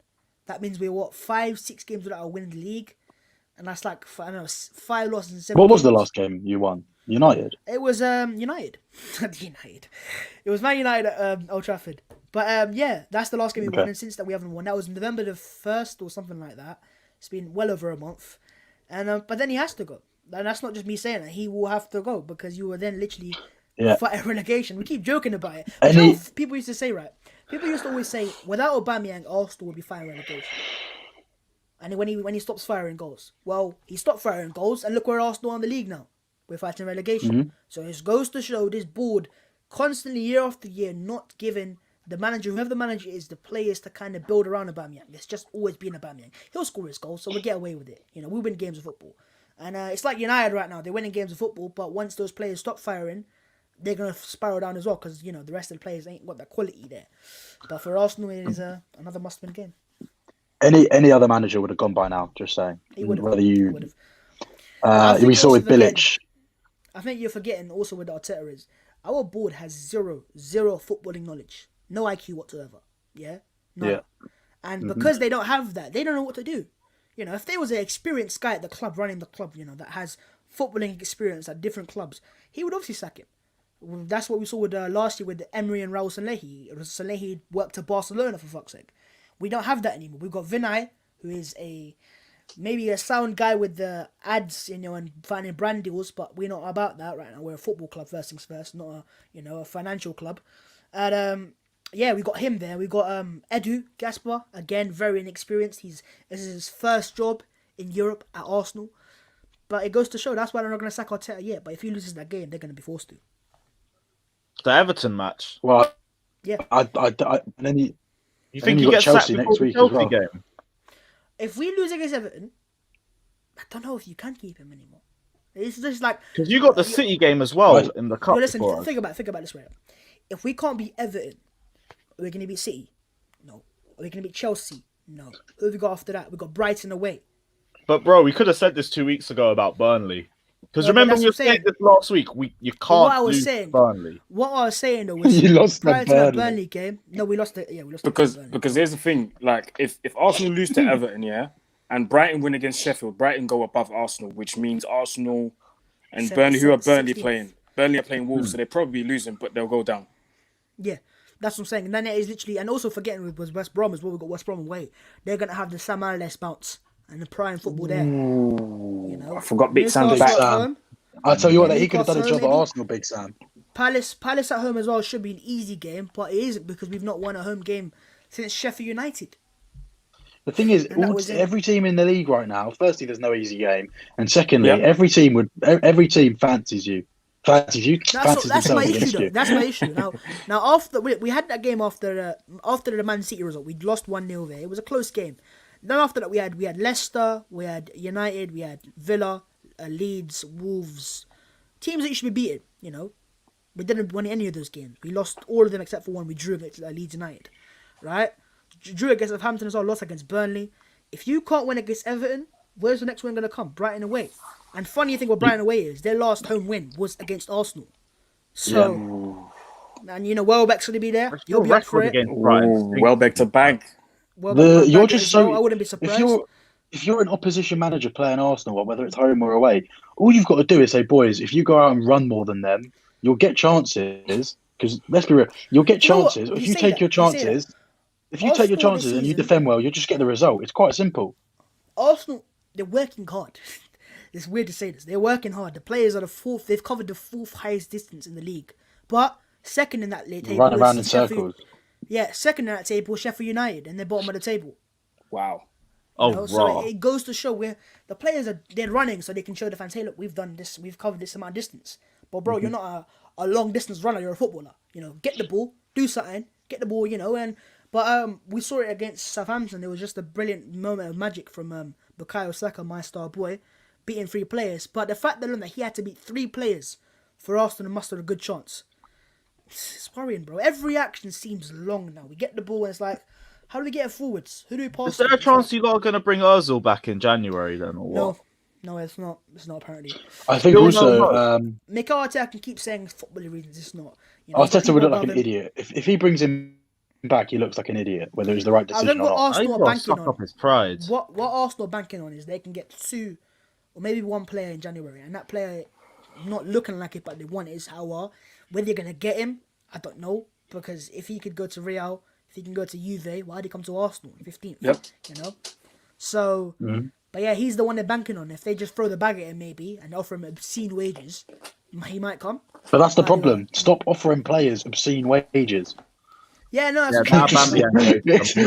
Speaker 3: that means we're 5-6 games without a win in the league. And that's like, I don't know, 5 losses in 7
Speaker 4: What was the
Speaker 3: games.
Speaker 4: last game you won? United.
Speaker 3: It was United. United. It was Man United at Old Trafford. But yeah, that's the last game we won, and since that we haven't won. That was November the 1st or something like that. It's been well over a month. And but then he has to go. And that's not just me saying that. He will have to go because you were then literally fighting relegation. We keep joking about it. But you know what people used to say, right? People used to always say, without Aubameyang, Arsenal would be fighting relegation. And when he stops firing goals. Well, he stopped firing goals, and look where Arsenal are in the league now. We're fighting relegation.
Speaker 4: Mm-hmm.
Speaker 3: So it goes to show this board constantly, year after year, not giving the manager, whoever the manager is, the players to kind of build around Aubameyang. It's just always been Aubameyang. He'll score his goals, so we'll get away with it. You know, we win games of football. And it's like United right now. They're winning games of football, but once those players stop firing, they're going to spiral down as well because, you know, the rest of the players ain't got that quality there. But for Arsenal, it is another must-win game.
Speaker 4: Any other manager would have gone by now, just saying.
Speaker 3: He would have.
Speaker 4: Whether you...
Speaker 3: He would have.
Speaker 4: we saw with Bilic.
Speaker 3: I think you're forgetting also with Arteta is our board has zero footballing knowledge, no IQ whatsoever. Yeah, no.
Speaker 4: Yeah.
Speaker 3: And because they don't have that, they don't know what to do. You know, if there was an experienced guy at the club running the club, you know, that has footballing experience at different clubs, he would obviously sack him. That's what we saw with last year with Emery and Raul Sanllehi. Sanllehi worked to Barcelona for fuck's sake. We don't have that anymore. We've got Vinay, who is maybe a sound guy with the ads, you know, and finding brand deals, but we're not about that right now. We're a football club, first things first, not a financial club. And yeah, we got him there. We got Edu Gaspar, again, very inexperienced. This is his first job in Europe at Arsenal. But it goes to show that's why they're not going to sack Arteta yet. But if he loses that game, they're going to be forced to.
Speaker 1: The Everton match.
Speaker 4: Well,
Speaker 3: yeah.
Speaker 4: Then
Speaker 1: you think
Speaker 4: you
Speaker 1: he
Speaker 4: got
Speaker 1: gets
Speaker 4: Chelsea
Speaker 1: sacked
Speaker 4: next
Speaker 1: before
Speaker 4: week
Speaker 1: the
Speaker 4: as
Speaker 1: Chelsea
Speaker 4: well.
Speaker 1: game?
Speaker 3: If we lose against Everton, I don't know if you can keep him anymore. It's just like
Speaker 1: because you got the City game as well in the cup.
Speaker 3: Listen, think about this way. If we can't beat Everton, are we going to beat City? No. Are we going to beat Chelsea? No. Who have we got after that? We got Brighton away.
Speaker 1: But bro, we could have said this 2 weeks ago about Burnley. Because remember we were saying this last week. You can't lose Burnley.
Speaker 3: What I was saying though was
Speaker 4: you lost
Speaker 3: prior
Speaker 4: the
Speaker 3: to that Burnley game. No, we lost it. Yeah, we lost
Speaker 2: because
Speaker 3: Burnley.
Speaker 2: because here's the thing. Like if Arsenal lose to Everton, yeah, and Brighton win against Sheffield, Brighton go above Arsenal, which means Arsenal and Burnley, who are Burnley
Speaker 3: 16th.
Speaker 2: playing? Burnley are playing Wolves, so they're probably losing, but they'll go down.
Speaker 3: Yeah, that's what I'm saying. And then it is literally, and also forgetting with West Brom as well. We've got West Brom away. They're gonna have the Sam Allardyce bounce and the prime football there. You know,
Speaker 2: I forgot Big Sam back.
Speaker 4: I'll tell you what, he could have done a
Speaker 3: Newcastle,
Speaker 4: job at
Speaker 3: maybe?
Speaker 4: Arsenal, Big Sam.
Speaker 3: Palace at home as well should be an easy game, but it isn't because we've not won a home game since Sheffield United.
Speaker 4: The thing is, every team in the league right now, firstly, there's no easy game. And secondly, every team fancies you.
Speaker 3: That's my issue though. That's my issue. Now after we had that game after the Man City result, we lost 1-0 there. It was a close game. Then after that we had Leicester, we had United, we had Villa, Leeds, Wolves, teams that you should be beating. You know, we didn't win any of those games. We lost all of them except for one. We drew against Leeds United, right? Drew against Southampton as well. Lost against Burnley. If you can't win against Everton, where's the next win going to come? Brighton away. And funny thing about Brighton away is their last home win was against Arsenal. So, and you know Welbeck's going to be there. You'll be up for it.
Speaker 2: Welbeck to bank.
Speaker 4: You're just so.
Speaker 3: I wouldn't be surprised.
Speaker 4: If you're an opposition manager playing Arsenal, or whether it's home or away, all you've got to do is say, boys, if you go out and run more than them, you'll get chances. Because let's be real, you'll get chances. If you take your chances, and you defend well, you'll just get the result. It's quite simple.
Speaker 3: Arsenal, they're working hard. It's weird to say this. They're working hard. The players are the fourth. They've covered the fourth highest distance in the league. But second in that table,
Speaker 4: run around in circles.
Speaker 3: Yeah, second in that table, Sheffield United, and they're bottom of the table.
Speaker 2: Wow.
Speaker 3: So it goes to show where the players they're running so they can show the fans, hey, look, we've done this, we've covered this amount of distance. But bro, you're not a long distance runner. You're a footballer. Get the ball, do something, get the ball. But we saw it against Southampton. It was just a brilliant moment of magic from Bukayo Saka, my star boy, beating 3 players. But the fact that he had to beat 3 players for Arsenal to muster a good chance, it's worrying, bro. Every action seems long now. We get the ball and it's like, how do we get it forwards? Who do we pass?
Speaker 1: Is there a chance you lot are going to bring Ozil back in January then, or what?
Speaker 3: No, it's not. It's not apparently.
Speaker 4: I think
Speaker 1: Still
Speaker 4: also
Speaker 3: Mikel Arteta can keep saying football reasons. It's not.
Speaker 4: Arteta would look like an idiot if he brings him back. He looks like an idiot, whether it's the right decision or not.
Speaker 3: Arsenal are banking on.
Speaker 1: Up his pride.
Speaker 3: What Arsenal are banking on is they can get 2 or maybe 1 player in January, and that player not looking like it, but they want is Howard. Whether you're gonna get him, I don't know, because if he could go to Real, if he can go to Juve, why did he come to Arsenal 15th?
Speaker 2: Yep.
Speaker 3: So, but yeah, he's the one they're banking on. If they just throw the bag at him maybe and offer him obscene wages, he might come.
Speaker 4: But that's the problem. Stop offering players obscene wages.
Speaker 3: Yeah, no, that's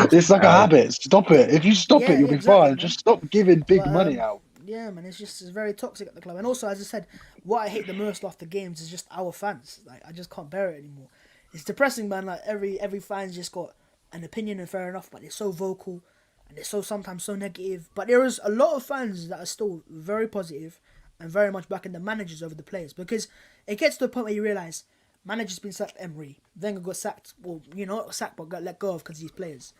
Speaker 4: it's like a habit. Stop it. If you stop it, you'll be fine. Man. Just stop giving big money out.
Speaker 3: Yeah, man, it's very toxic at the club. And also, as I said, what I hate the most after games is just our fans. Like, I just can't bear it anymore. It's depressing, man. Like, every fan's just got an opinion, and fair enough, but they're so vocal and they're sometimes so negative. But there is a lot of fans that are still very positive and very much backing the managers over the players, because it gets to a point where you realise manager's been sacked, Emery. Wenger got sacked. Well, not sacked, but got let go of because of these players.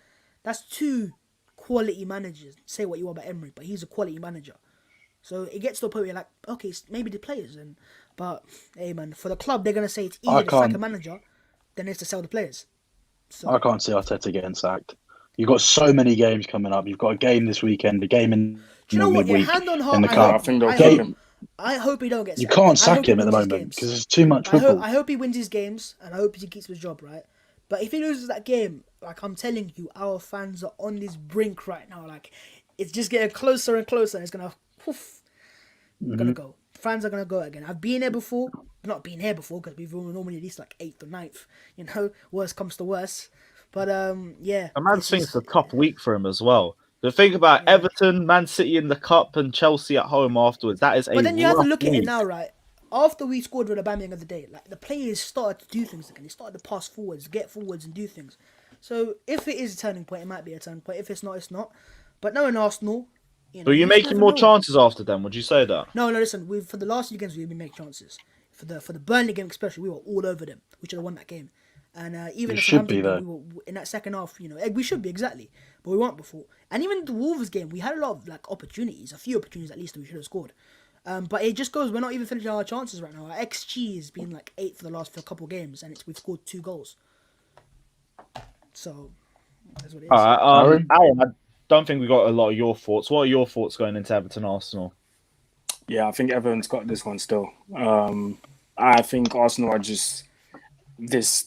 Speaker 3: That's 2 quality managers. Say what you want about Emery, but he's a quality manager. So it gets to a point where you're like, okay, maybe the players. But, hey, man, for the club, they're going to say it's easier to sack a manager than it is to sell the players. So
Speaker 4: I can't see Arteta getting sacked. You've got so many games coming up. You've got a game this weekend, a game in midweek
Speaker 3: hand on heart,
Speaker 4: in the cup.
Speaker 2: I think they'll keep him.
Speaker 3: I hope he don't get sacked.
Speaker 4: You can't sack him at the moment because there's too much football.
Speaker 3: I hope he wins his games, and I hope he keeps his job, right? But if he loses that game, like I'm telling you, our fans are on this brink right now. Like, it's just getting closer and closer, and it's going to, poof, gonna go. Fans are going to go again. I've been here before. Not been here before, because we've normally at least like 8th or 9th. Worst comes to worst. But, yeah.
Speaker 1: A man thinks it's a tough week for him as well. The thing about Everton, Man City in the cup, and Chelsea at home afterwards, that is a.
Speaker 3: But then you have to look at
Speaker 1: week.
Speaker 3: it now, right? After we scored with Aubameyang of the day, like the players started to do things again. They started to pass forwards, get forwards, and do things. So if it is a turning point, it might be a turning point. If it's not, it's not. But knowing Arsenal,
Speaker 1: But you're making more chances after them. Would you say that?
Speaker 3: No. Listen, for the last few games, we've been making chances. For the Burnley game especially, we were all over them. We should have won that game. And even the Southampton game, we were in that second half. We should be exactly, but we weren't before. And even the Wolves game, we had a lot of opportunities, a few opportunities at least that we should have scored. But it just goes, we're not even finishing our chances right now. Our XG has been 8 for the last couple of games, and we've scored 2 goals. So that's what it is.
Speaker 1: All right, Aaron, I don't think we got a lot of your thoughts. What are your thoughts going into Everton Arsenal?
Speaker 2: Yeah, I think Everton's got this one still. I think Arsenal are just this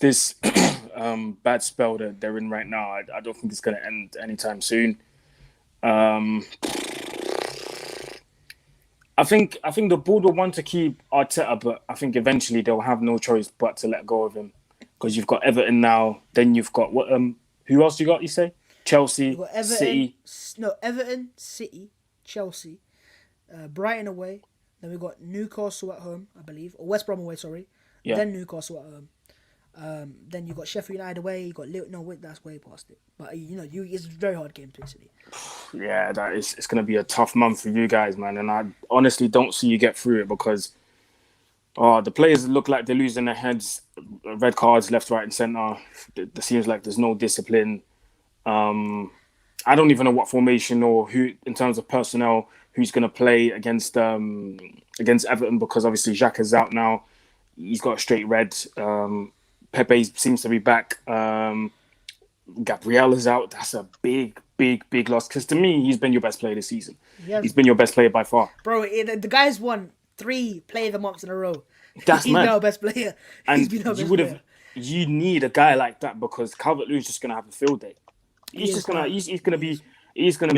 Speaker 2: bad spell that they're in right now. I don't think it's going to end anytime soon. I think the board will want to keep Arteta, but I think eventually they'll have no choice but to let go of him, because you've got Everton now. Then you've got what? Who else you got? You say Chelsea, City.
Speaker 3: No, Everton, City, Chelsea, Brighton away. Then we've got Newcastle at home, I believe, or West Brom away. Sorry.
Speaker 2: Yeah.
Speaker 3: Then Newcastle at home. Then you got Sheffield United away. You got that's way past it. But it's a very hard game to City.
Speaker 2: Yeah, it's going to be a tough month for you guys, man. And I honestly don't see you get through it, because the players look like they're losing their heads. Red cards left, right, and centre. It seems like there's no discipline. I don't even know what formation or who, in terms of personnel, who's going to play against Everton, because obviously Xhaka is out now. He's got a straight red. Pepe seems to be back. Gabriel is out. That's a big loss, because to me, he's been your best player this season. He's been your best player by far.
Speaker 3: Bro, the guy's won 3 player of the months in a row.
Speaker 2: That's
Speaker 3: He's
Speaker 2: mad.
Speaker 3: been our best player.
Speaker 2: And you need a guy like that, because Calvert-Lewin's just going to have a field day. He's going to be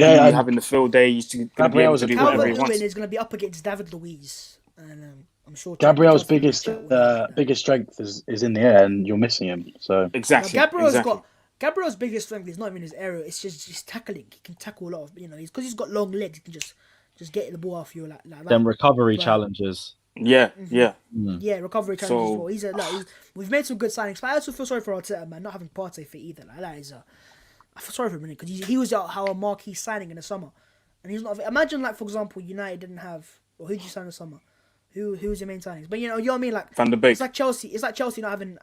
Speaker 2: having the field day. He's going to be able to do whatever he wants.
Speaker 3: Calvert-Lewin is going to be up against David Luiz, and I'm sure
Speaker 4: Gabriel's biggest strength is in the air, and you're missing him. So
Speaker 2: exactly.
Speaker 3: Gabriel's biggest strength is not even his aerial. It's just tackling. He can tackle a lot of. Because he's got long legs. He can just get the ball off you like that.
Speaker 1: Then recovery challenges.
Speaker 2: Yeah, yeah.
Speaker 3: Yeah, recovery challenge as
Speaker 2: So-
Speaker 3: well. We've made some good signings, but I also feel sorry for Arteta, man, not having Partey fit either. Like that is I feel sorry for him because he was our marquee signing in the summer, and he's not. Imagine like for example, United didn't have, or who did you sign in the summer? Who was your main signings? But you know what I mean. Like
Speaker 2: Van der Beek.
Speaker 3: it's like Chelsea. It's like Chelsea not having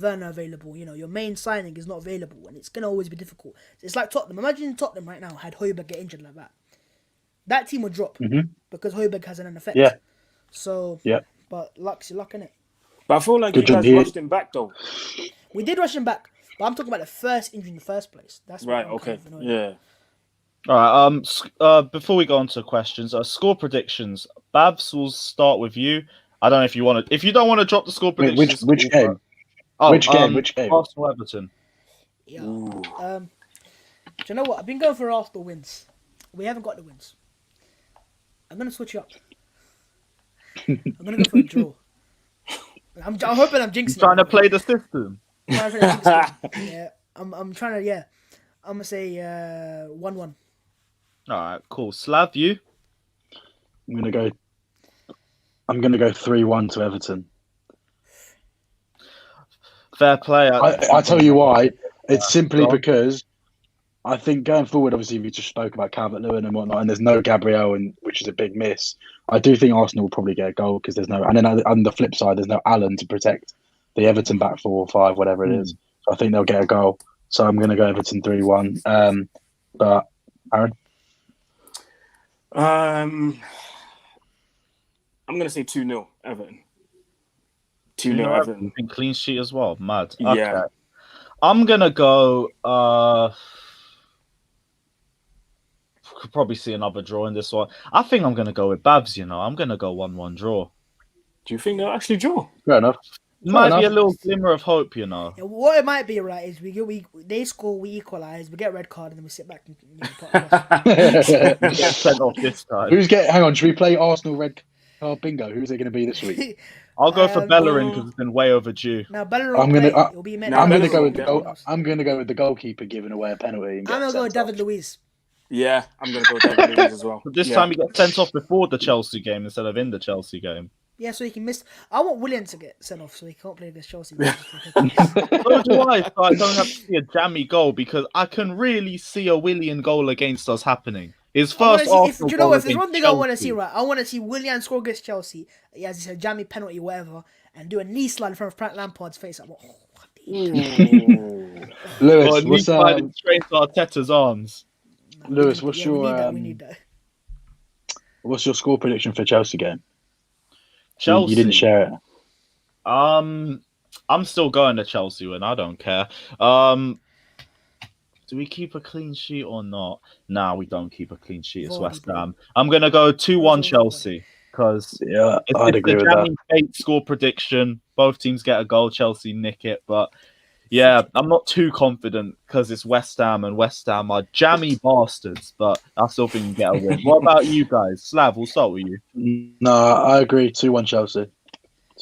Speaker 3: Werner available. You know, your main signing is not available, and it's gonna always be difficult. It's like Tottenham. Imagine Tottenham right now had Højbjerg get injured like that. That team would drop because Højbjerg has an effect.
Speaker 4: Yeah.
Speaker 3: So
Speaker 4: Yeah.
Speaker 3: but luck's your luck, innit?
Speaker 2: But I feel like
Speaker 4: Good
Speaker 2: you
Speaker 4: job
Speaker 2: guys
Speaker 4: here.
Speaker 2: rushed him back though.
Speaker 3: We did rush him back, but I'm talking about the first injury in the first place. That's what
Speaker 2: Right.
Speaker 3: I'm
Speaker 2: Okay.
Speaker 3: kind of annoyed
Speaker 2: Yeah.
Speaker 1: All right. Before we go on to questions, score predictions. Babs, will start with you. I don't know if you want to. If you don't want to drop the score
Speaker 4: Wait,
Speaker 1: predictions,
Speaker 4: which
Speaker 1: cool,
Speaker 4: game?
Speaker 1: but-
Speaker 4: Which game? Which game?
Speaker 1: Arsenal Everton.
Speaker 3: Yeah.
Speaker 2: Ooh.
Speaker 3: Do you know what? I've been going for Arsenal wins. We haven't got the wins. I'm gonna switch it up. I'm gonna go for a draw. I'm hoping I'm jinxing.
Speaker 1: Trying to
Speaker 3: it.
Speaker 1: play the system.
Speaker 3: I'm trying to jinx it. Yeah. I'm trying to. Yeah. I'm gonna say 1-1.
Speaker 1: All right, cool. Slav, you.
Speaker 4: I'm gonna go 3-1 to Everton.
Speaker 1: Fair play.
Speaker 4: I tell you why. It's simply
Speaker 1: go on.
Speaker 4: because I think going forward, obviously, we just spoke about Calvert-Lewin and whatnot, and there's no Gabriel, which is a big miss. I do think Arsenal will probably get a goal because there's no, and then on the flip side, there's no Allen to protect the Everton back 4 or 5, whatever it is. So I think they'll get a goal. So I'm going to go Everton 3-1. But Aaron,
Speaker 2: I'm gonna say 2-0 Everton. 2-0 Everton.
Speaker 1: Everton. Clean sheet as well. Mad.
Speaker 2: Yeah.
Speaker 1: Okay. I'm gonna go. Could probably see another draw in this one. I think I'm gonna go with Babs. You know, I'm gonna go 1-1 draw.
Speaker 2: Do you think they'll actually draw?
Speaker 4: fair enough.
Speaker 1: Might be a
Speaker 4: enough.
Speaker 1: little glimmer of hope, you know.
Speaker 3: Yeah, what it might be right is they score, we equalise, we get red card, and then we sit back and
Speaker 1: Get sent off this time.
Speaker 4: Hang on, should we play Arsenal red card bingo? Who's it going to be this week?
Speaker 1: I'll go for Bellerin
Speaker 2: no.
Speaker 1: because it's been way overdue.
Speaker 3: Now Bellerin
Speaker 4: I'm gonna-
Speaker 3: it'll be
Speaker 2: No,
Speaker 4: I'm going to
Speaker 2: Bellerin
Speaker 4: go
Speaker 2: will
Speaker 4: with the
Speaker 2: get
Speaker 4: goal.
Speaker 3: I'm
Speaker 4: I'm going to go with the goalkeeper giving away a penalty. And
Speaker 3: gonna go with David Luiz.
Speaker 2: Yeah, I'm gonna go David Luiz as well.
Speaker 1: But this
Speaker 2: Yeah.
Speaker 1: time he gets sent off before the Chelsea game instead of in the Chelsea game.
Speaker 3: Yeah, so he can miss. I want William to get sent off so he can't play against Chelsea.
Speaker 1: So do I, so I don't have to see a jammy goal because I can really see a Willian goal against us happening. His first Arsenal
Speaker 3: do you know
Speaker 1: goal
Speaker 3: what? If there's one
Speaker 1: against
Speaker 3: thing I want to
Speaker 1: Chelsea.
Speaker 3: see, right? I want to see William score against Chelsea. Yeah, as he said, jammy penalty, whatever, and do a knee slide in front of Frank Lampard's face. I'm like,
Speaker 2: Ooh.
Speaker 4: Lewis,
Speaker 1: Or
Speaker 4: what's
Speaker 1: knee sliding straight to Arteta's arms.
Speaker 4: Lewis, what's
Speaker 3: we
Speaker 4: your
Speaker 3: need that.
Speaker 4: what's your score prediction for Chelsea game?
Speaker 1: Chelsea.
Speaker 4: You didn't share it.
Speaker 1: I'm still going to Chelsea win. I don't care. Do we keep a clean sheet or not? Nah, we don't keep a clean sheet. It's
Speaker 3: Vardy,
Speaker 1: West
Speaker 3: bro.
Speaker 1: Ham. I'm gonna go 2-1
Speaker 3: Vardy.
Speaker 1: Chelsea because
Speaker 4: Yeah,
Speaker 1: it's
Speaker 4: I'd
Speaker 1: the
Speaker 4: agree with that.
Speaker 1: jamming fate score prediction. Both teams get a goal. Chelsea nick it, but yeah, I'm not too confident because it's West Ham and West Ham are jammy bastards. But I still think we get a win. What about you guys? Slav, we'll start with you.
Speaker 4: No, I agree. 2-1 Chelsea.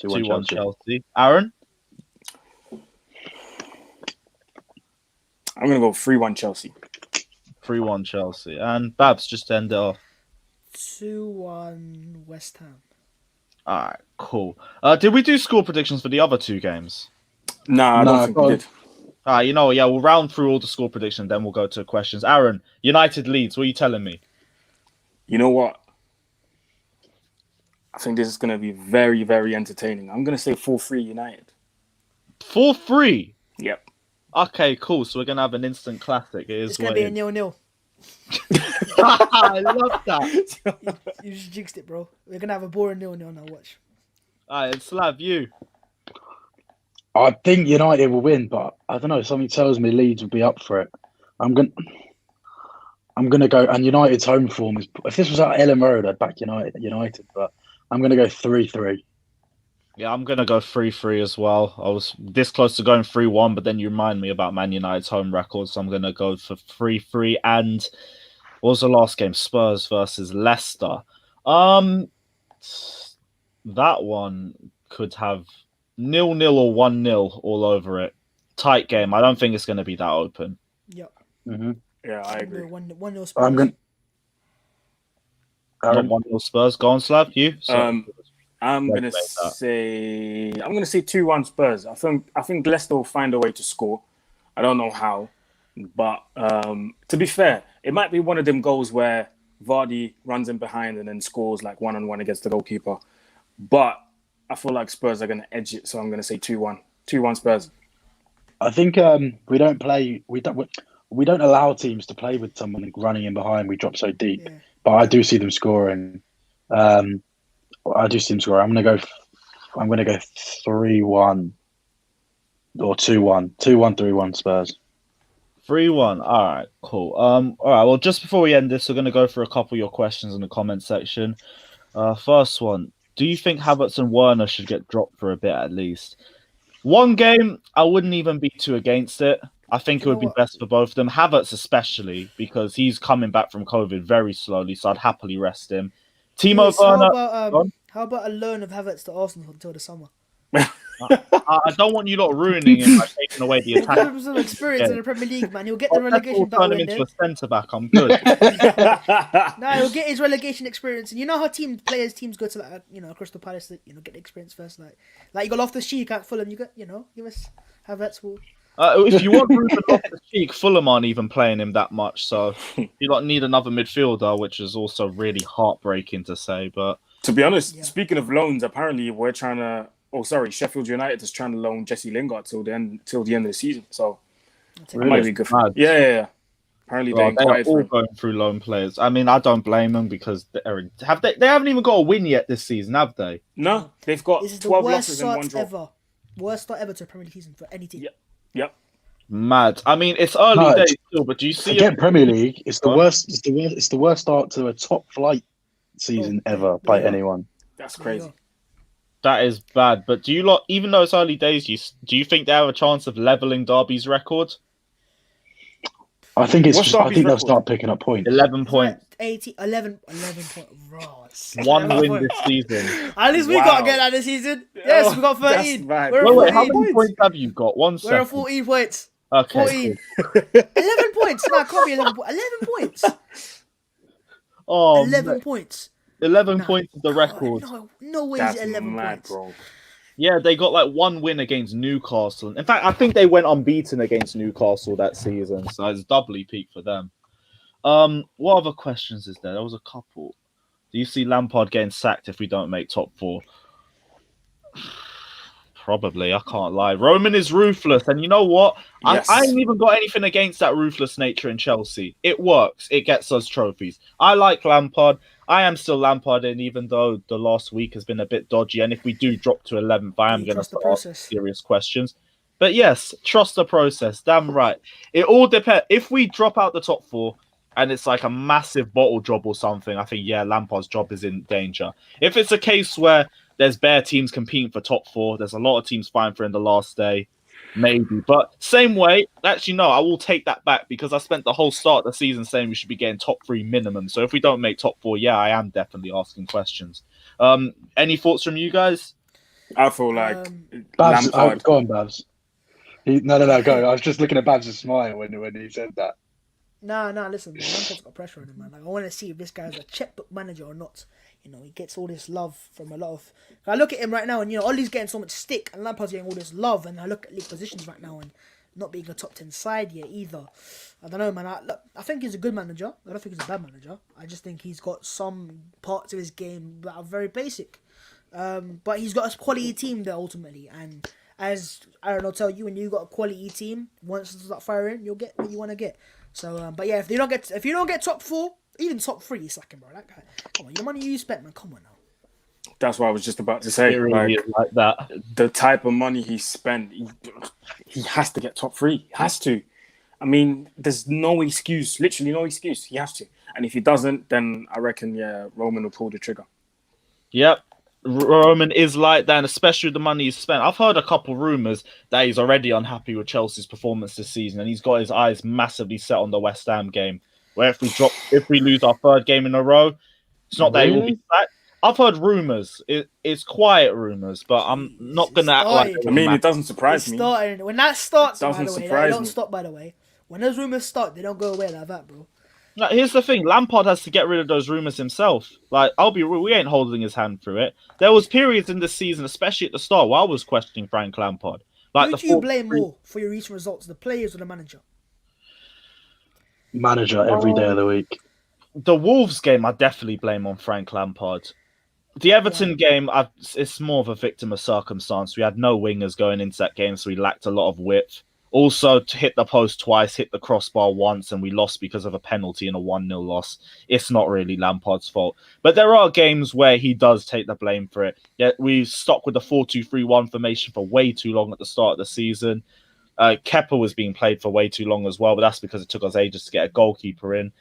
Speaker 4: 2-1
Speaker 1: 2-1
Speaker 4: Chelsea.
Speaker 1: Chelsea. Aaron.
Speaker 2: I'm gonna go 3-1 Chelsea.
Speaker 1: 3-1 Chelsea. And Babs, just to end it off.
Speaker 3: 2-1 West Ham.
Speaker 1: All right, cool. Did we do score predictions for the other two games?
Speaker 2: Nah, I
Speaker 4: Nah,
Speaker 2: don't think
Speaker 4: go
Speaker 2: we
Speaker 4: on.
Speaker 2: did.
Speaker 1: All right, you know what? Yeah, we'll round through all the score predictions, then we'll go to questions. Aaron, United Leeds, what are you telling me?
Speaker 2: You know what? I think this is gonna be very, very entertaining. I'm gonna say 4-3 United.
Speaker 1: 4-3.
Speaker 2: Yep.
Speaker 1: Okay, cool. So we're going to have an instant classic. It is
Speaker 3: It's gonna
Speaker 1: what
Speaker 3: be a
Speaker 1: it is.
Speaker 3: 0-0.
Speaker 1: I love that.
Speaker 3: You just jinxed it, bro. We're gonna have a boring 0-0 now. Watch.
Speaker 1: All right, Slav, you.
Speaker 4: I think United will win, but I don't know. Something tells me Leeds will be up for it. I'm gonna go. And United's home form is. If this was at Ellen Road, I'd back United, but I'm gonna go 3-3.
Speaker 1: Yeah, I'm going to go 3-3 as well. I was this close to going 3-1, but then you remind me about Man United's home record, so I'm going to go for 3-3. And what was the last game? Spurs versus Leicester. That one could have 0-0 or 1-0 all over it. Tight game. I don't think it's going to be that open.
Speaker 3: Yep.
Speaker 4: Mm-hmm.
Speaker 2: Yeah, I agree.
Speaker 3: 1-0
Speaker 4: I'm
Speaker 3: Spurs.
Speaker 4: gonna.
Speaker 1: Not 1-0 Spurs. Go on, Slav. You. So,
Speaker 2: I'm gonna
Speaker 1: Regulate that.
Speaker 2: say 2-1 Spurs. I think Leicester will find a way to score. I don't know how, but to be fair, it might be one of them goals where Vardy runs in behind and then scores like 1-on-1 against the goalkeeper. But I feel like Spurs are gonna edge it, so I'm gonna say 2-1. 2-1 Spurs.
Speaker 4: I think we don't allow teams to play with someone running in behind. We drop so deep,
Speaker 3: Yeah.
Speaker 4: but I do see them scoring. I do see them scoring. I'm gonna go 3-1 or 2-1. 2-1, 3-1 Spurs.
Speaker 1: 3-1. All right, cool. All right. Well, just before we end this, we're gonna go through a couple of your questions in the comment section. First one: do you think Havertz and Werner should get dropped for a bit at least? One game, I wouldn't even be too against it. I think it
Speaker 3: You know
Speaker 1: would be
Speaker 3: what?
Speaker 1: best for both of them. Havertz especially because he's coming back from COVID very slowly, so I'd happily rest him. Timo
Speaker 3: Lewis,
Speaker 1: Werner.
Speaker 3: how about a loan of Havertz to Arsenal until the summer?
Speaker 1: I don't want you lot ruining him by taking away the
Speaker 3: He'll give
Speaker 1: attack.
Speaker 3: him some experience in the Premier League, man. He'll get the
Speaker 1: Let's all
Speaker 3: relegation battle
Speaker 1: turn him
Speaker 3: in
Speaker 1: into
Speaker 3: there.
Speaker 1: a centre back. I'm good.
Speaker 3: No, he'll get his relegation experience. And you know how teams go to like Crystal Palace to get the experience first. Like you got Loftus-Cheek at Fulham. You got give us Havertz will.
Speaker 1: If you want Ruben Loftus-Cheek, Fulham aren't even playing him that much, so you don't need another midfielder, which is also really heartbreaking to say. But
Speaker 2: To be honest,
Speaker 3: Yeah.
Speaker 2: speaking of loans, apparently we're trying to. Oh, sorry, Sheffield United is trying to loan Jesse Lingard till the end of the season. So that might be good.
Speaker 1: Mad.
Speaker 2: Yeah. Apparently they
Speaker 1: Well, they are
Speaker 2: inquired for
Speaker 1: all
Speaker 2: him.
Speaker 1: going through loan players. I mean, I don't blame them because they haven't even got a win yet this season, have they?
Speaker 2: No, they've got
Speaker 3: This is the
Speaker 2: 12
Speaker 3: worst
Speaker 2: losses and 1
Speaker 3: start
Speaker 2: draw.
Speaker 3: ever. Worst start ever to a Premier League season for any team.
Speaker 2: Yeah. Yep.
Speaker 1: Mad. I mean, it's early
Speaker 4: No,
Speaker 1: days still, but do you see
Speaker 4: Again,
Speaker 1: it?
Speaker 4: Premier League. It's the
Speaker 1: Go on.
Speaker 4: worst. It's the worst start to a top flight season
Speaker 3: Oh,
Speaker 4: ever
Speaker 3: there
Speaker 4: by
Speaker 3: you go.
Speaker 4: anyone.
Speaker 2: That's
Speaker 3: There you
Speaker 2: crazy.
Speaker 3: go.
Speaker 1: That is bad. But do you lot, even though it's early days, do you think they have a chance of leveling Derby's record?
Speaker 4: I think
Speaker 2: What's Derby's
Speaker 4: they'll
Speaker 2: record?
Speaker 4: start picking up points.
Speaker 1: 11
Speaker 3: It's
Speaker 1: points,
Speaker 3: like 11 points. Ross.
Speaker 1: 1 win this season.
Speaker 3: At least we
Speaker 2: Wow.
Speaker 3: got to get that this season. Yes, we got
Speaker 2: That's
Speaker 3: 13.
Speaker 2: mad.
Speaker 3: We're
Speaker 1: Wait,
Speaker 3: at
Speaker 1: how
Speaker 3: 14.
Speaker 1: many points have you got? 1
Speaker 3: We're
Speaker 1: second.
Speaker 3: at 14 points.
Speaker 1: Okay.
Speaker 3: 14. 11 points. No, it can't be 11 points. 11 points.
Speaker 1: Oh,
Speaker 3: 11 points.
Speaker 1: 11
Speaker 3: Nah,
Speaker 1: points is the record.
Speaker 3: No way
Speaker 2: That's
Speaker 3: is it 11
Speaker 2: mad,
Speaker 3: points.
Speaker 2: bro.
Speaker 1: Yeah, they got like 1 win against Newcastle. In fact, I think they went unbeaten against Newcastle that season, so it's doubly peak for them. What other questions is there? There was a couple. Do you see Lampard getting sacked if we don't make top 4? Probably, I can't lie. Roman is ruthless, and you know what?
Speaker 2: Yes.
Speaker 1: I ain't even got anything against that ruthless nature in Chelsea. It works. It gets us trophies. I like Lampard. I am still Lampard in, even though the last week has been a bit dodgy. And if we do drop to 11th, I am
Speaker 3: You
Speaker 1: going to
Speaker 3: trust the
Speaker 1: start asking
Speaker 3: process.
Speaker 1: serious questions. But yes, trust the process. Damn right. It all depends. If we drop out the top 4 and it's like a massive bottle job or something, I think, yeah, Lampard's job is in danger. If it's a case where there's bare teams competing for top 4, there's a lot of teams fighting for in the last day, maybe. But same way, actually, no, I will take that back because I spent the whole start of the season saying we should be getting top 3 minimum. So if we don't make top 4, yeah, I am definitely asking questions. Any thoughts from you guys?
Speaker 2: I feel like
Speaker 4: Babs,
Speaker 2: Lampard.
Speaker 4: go on, Babs. No, go. I was just looking at Babs' smile when he said that.
Speaker 3: No, listen, man. Lampard's got pressure on him, man. Like, I want to see if this guy's a checkbook manager or not. He gets all this love from a lot of. I look at him right now, and Ollie's getting so much stick, and Lampard's getting all this love. And I look at league positions right now, and not being a top 10 side yet either. I don't know, man. I think he's a good manager. I don't think he's a bad manager. I just think he's got some parts of his game that are very basic. But he's got a quality team there ultimately, and as Aaron will tell you, when you got a quality team, once you start firing, you'll get what you want to get. So, but yeah, if you don't get top 4, even top 3, you're slacking, bro. That guy, come on, your money you spent, man. Come on now.
Speaker 2: That's what I was just about to say.
Speaker 1: It really is like that.
Speaker 2: The type of money he spent, he has to get top 3. He has to. I mean, there's no excuse. Literally no excuse. He has to. And if he doesn't, then I reckon, yeah, Roman will pull the trigger.
Speaker 1: Yep. Roman is like that, and especially with the money he's spent. I've heard a couple rumours that he's already unhappy with Chelsea's performance this season, and he's got his eyes massively set on the West Ham game. Where if we lose our 3rd game in a row, it's not that he will be sacked. I've heard rumours. It's quiet rumours, but I'm not gonna act like.
Speaker 3: started.
Speaker 2: I mean, it doesn't surprise
Speaker 3: It's
Speaker 2: me.
Speaker 3: starting. When that starts, by
Speaker 2: Doesn't
Speaker 3: the way,
Speaker 2: surprise
Speaker 3: they don't
Speaker 2: me.
Speaker 3: stop. By the way, when those rumors start, they don't go away like that, bro.
Speaker 1: Like, here's the thing: Lampard has to get rid of those rumors himself. Like, I'll be real, we ain't holding his hand through it. There was periods in this season, especially at the start, where I was questioning Frank Lampard. Like
Speaker 3: Who do you blame more for your recent results, the players or the manager?
Speaker 4: Manager every day of the week.
Speaker 1: The Wolves game, I definitely blame on Frank Lampard. The Everton game, it's more of a victim of circumstance. We had no wingers going into that game, so we lacked a lot of width. Also, to hit the post twice, hit the crossbar once, and we lost because of a penalty and a 1-0 loss. It's not really Lampard's fault. But there are games where he does take the blame for it. Yeah, we stuck with the 4-2-3-1 formation for way too long at the start of the season. Kepa was being played for way too long as well, but that's because it took us ages to get a goalkeeper in.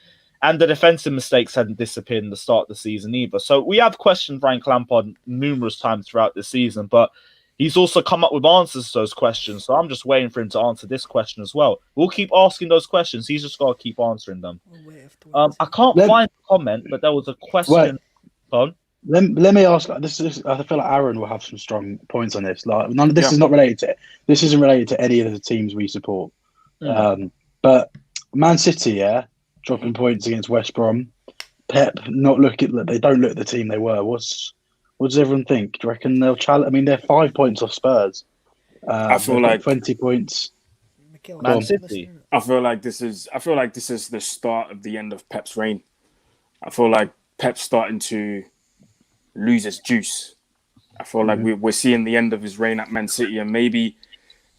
Speaker 1: And the defensive mistakes hadn't disappeared in the start of the season either. So we have questioned Frank Lampard numerous times throughout the season, but he's also come up with answers to those questions. So I'm just waiting for him to answer this question as well. We'll keep asking those questions. He's just got to keep answering them. I can't find a comment, but there was a question.
Speaker 4: Let me ask. This is. I feel like Aaron will have some strong points on this. Like, none of this is not related to. This isn't related to any of the teams we support. But Man City, dropping points against West Brom. Pep not looking. They don't look the team they were. What does everyone think? Do you reckon they'll challenge? I mean, they're 5 points off Spurs.
Speaker 2: I feel like
Speaker 4: 20 points.
Speaker 1: Man City.
Speaker 2: I feel like this is the start of the end of Pep's reign. I feel like Pep's starting to lose his juice. I feel like we're seeing the end of his reign at Man City, and maybe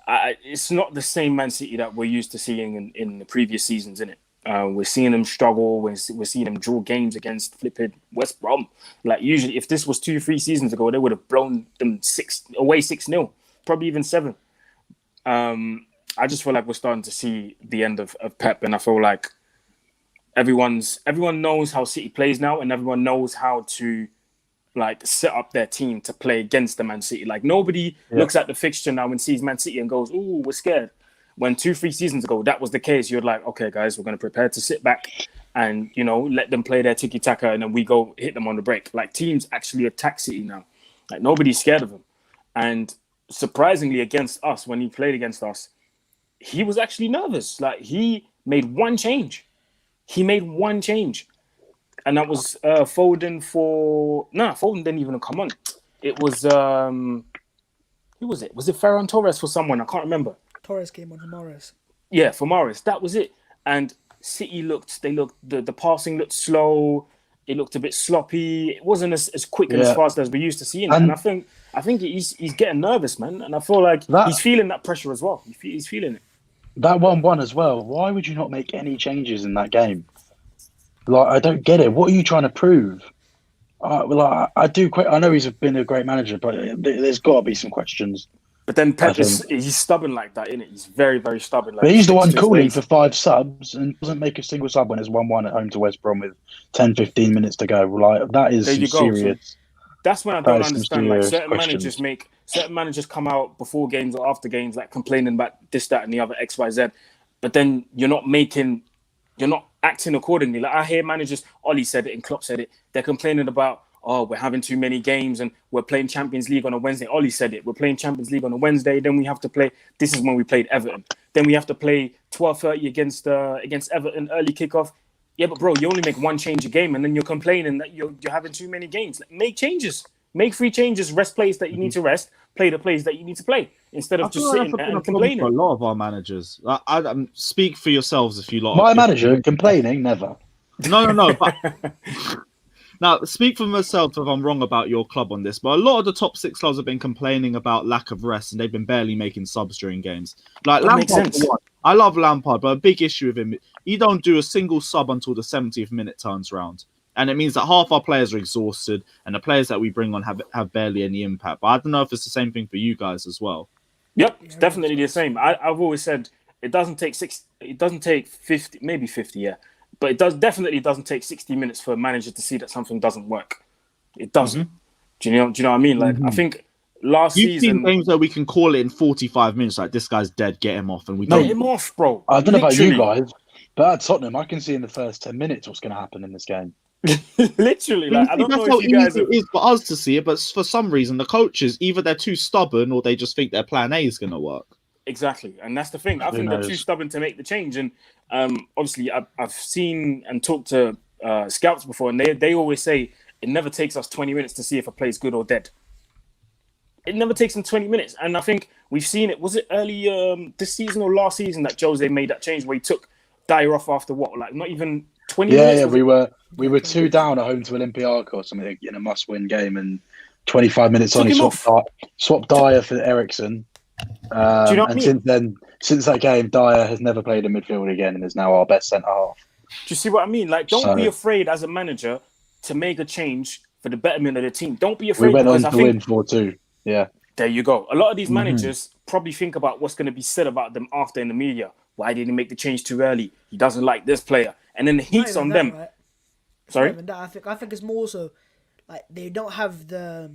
Speaker 2: it's not the same Man City that we're used to seeing in the previous seasons, innit? We're seeing them struggle. We're seeing them draw games against flipping West Brom. Like, usually, if this was 2-3 seasons ago, they would have blown them 6-0, probably even 7. I just feel like we're starting to see the end of Pep, and I feel like everyone knows how City plays now, and everyone knows how to like set up their team to play against the Man City. Like, nobody looks at the fixture now and sees Man City and goes, "Ooh, we're scared." When 2-3 seasons ago that was the case, you're like, "Okay, guys, we're going to prepare to sit back and let them play their tiki taka, and then we go hit them on the break." Like, teams actually attack City now. Like, nobody's scared of them. And surprisingly, against us, when he played against us, he was actually nervous. Like, he made one change. And that was Foden Foden didn't even come on. It was who was it? Was it Ferran Torres for someone? I can't remember.
Speaker 3: Torres came on for Morris.
Speaker 2: Yeah, for Morris. That was it. And City the passing looked slow. It looked a bit sloppy. It wasn't as quick and as fast as we used to see. And I think he's getting nervous, man. And I feel like he's feeling that pressure as well. He's feeling it.
Speaker 4: That 1-1 as well. Why would you not make any changes in that game? Like, I don't get it. What are you trying to prove? I know he's been a great manager, but there's got to be some questions.
Speaker 2: But then Pep he's stubborn like that, isn't it? He's very, very stubborn. Like,
Speaker 4: but he's the one calling for 5 subs and doesn't make a single sub when it's 1-1 at home to West Brom with 10-15 minutes to go. Like, that is serious.
Speaker 2: So that's when I don't understand. Like, certain managers come out before games or after games, like, complaining about this, that, and the other, X, Y, Z. But then you're not acting accordingly. Like, I hear managers, Ollie said it and Klopp said it, they're complaining about, we're having too many games and we're playing Champions League on a Wednesday. Ollie said it, we're playing Champions League on a Wednesday, then we have to play, this is when we played Everton. Then we have to play 12:30 against Everton, early kickoff. Yeah, but bro, you only make one change a game and then you're complaining that you're having too many games. Like, make changes. Make 3 changes, rest players that you need to rest, play the players that you need to play, instead of just sitting there and complaining.
Speaker 1: For a lot of our managers. I speak for yourselves if you lot.
Speaker 4: My manager complaining, never.
Speaker 1: No. But now, speak for myself if I'm wrong about your club on this, but a lot of the top 6 clubs have been complaining about lack of rest, and they've been barely making subs during games. Like,
Speaker 2: that makes sense.
Speaker 1: I love Lampard, but a big issue with him, he don't do a single sub until the 70th minute turns round. And it means that half our players are exhausted, and the players that we bring on have barely any impact. But I don't know if it's the same thing for you guys as well.
Speaker 2: Yep, it's definitely the same. I've always said it doesn't take 50, maybe 50, but definitely doesn't take 60 minutes for a manager to see that something doesn't work. It doesn't. Do you know what I mean? Like, I think last season,
Speaker 1: seen games where we can call it in 45 minutes. Like, this guy's dead, get him off, and we
Speaker 2: get him off, bro.
Speaker 4: I don't know about you guys, but at Tottenham, I can see in the first 10 minutes what's going to happen in this game.
Speaker 2: Literally, like, I don't know if you guys.
Speaker 1: It is for us to see it, but for some reason, the coaches either they're too stubborn or they just think their plan A is going to work.
Speaker 2: Exactly, and that's the thing. I
Speaker 4: Who
Speaker 2: think they're too
Speaker 4: knows?
Speaker 2: stubborn to make the change. And obviously, I've seen and talked to scouts before, and they always say it never takes us 20 minutes to see if a play's good or dead. It never takes them 20 minutes, and I think we've seen it. Was it early this season or last season that Jose made that change where he took Dyer off after what, like not even 20
Speaker 4: Yeah,
Speaker 2: minutes?
Speaker 4: yeah,
Speaker 2: Was it?
Speaker 4: we were 2 down at home to Olympiacos, I in a must-win game, and 25 minutes on,
Speaker 2: Took
Speaker 4: he
Speaker 2: him
Speaker 4: swapped Dyer for Ericsson.
Speaker 2: Do you know what I
Speaker 4: And
Speaker 2: mean?
Speaker 4: since that game, Dyer has never played in midfield again, and is now our best centre half.
Speaker 2: Do you see what I mean? Like, don't be
Speaker 4: So
Speaker 2: afraid as a manager to make a change for the betterment of the team. Don't be
Speaker 4: we
Speaker 2: afraid
Speaker 4: went
Speaker 2: because
Speaker 4: on
Speaker 2: I
Speaker 4: to
Speaker 2: think
Speaker 4: win 4-2. Yeah,
Speaker 2: there you go. A lot of these
Speaker 1: Mhm.
Speaker 2: managers probably think about what's going to be said about them after in the media. Why did he make the change too early? He doesn't like this player, and then the
Speaker 3: Not
Speaker 2: heat's
Speaker 3: even
Speaker 2: on
Speaker 3: that,
Speaker 2: them.
Speaker 3: right? It's not
Speaker 2: Sorry.
Speaker 3: even that. I think it's more so like they don't have the,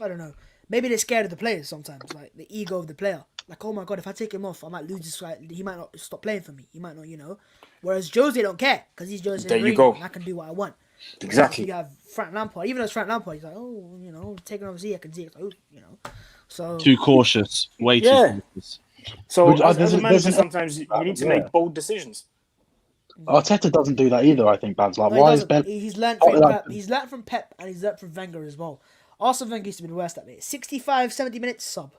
Speaker 3: I don't know. Maybe they're scared of the players sometimes, like the ego of the player. Like, oh my god, if I take him off, I might lose this guy. He might not stop playing for me. He might not, you know. Whereas Jose don't care because he's Jose
Speaker 2: There you
Speaker 3: Mourinho
Speaker 2: go.
Speaker 3: and I can do what I want.
Speaker 2: Exactly.
Speaker 3: You have Frank Lampard. Even as Frank Lampard, he's like, oh, you know, taking over Z, I can see it. Oh, you know. So
Speaker 1: Too cautious, way
Speaker 2: Yeah.
Speaker 1: too cautious.
Speaker 2: So
Speaker 4: Which,
Speaker 2: as a
Speaker 4: there's
Speaker 2: manager,
Speaker 4: an
Speaker 2: sometimes you need to
Speaker 4: yeah.
Speaker 2: make bold decisions.
Speaker 4: Arteta doesn't do that either. I think Babs. Like,
Speaker 3: no, he
Speaker 4: why is
Speaker 3: doesn't.
Speaker 4: Ben?
Speaker 3: He's learned
Speaker 4: Oh,
Speaker 3: from
Speaker 4: like-
Speaker 3: Pep. He's learned from Pep and he's learned from Wenger as well. Arsene Wenger used to be the worst at it. 65, 70 minutes sub.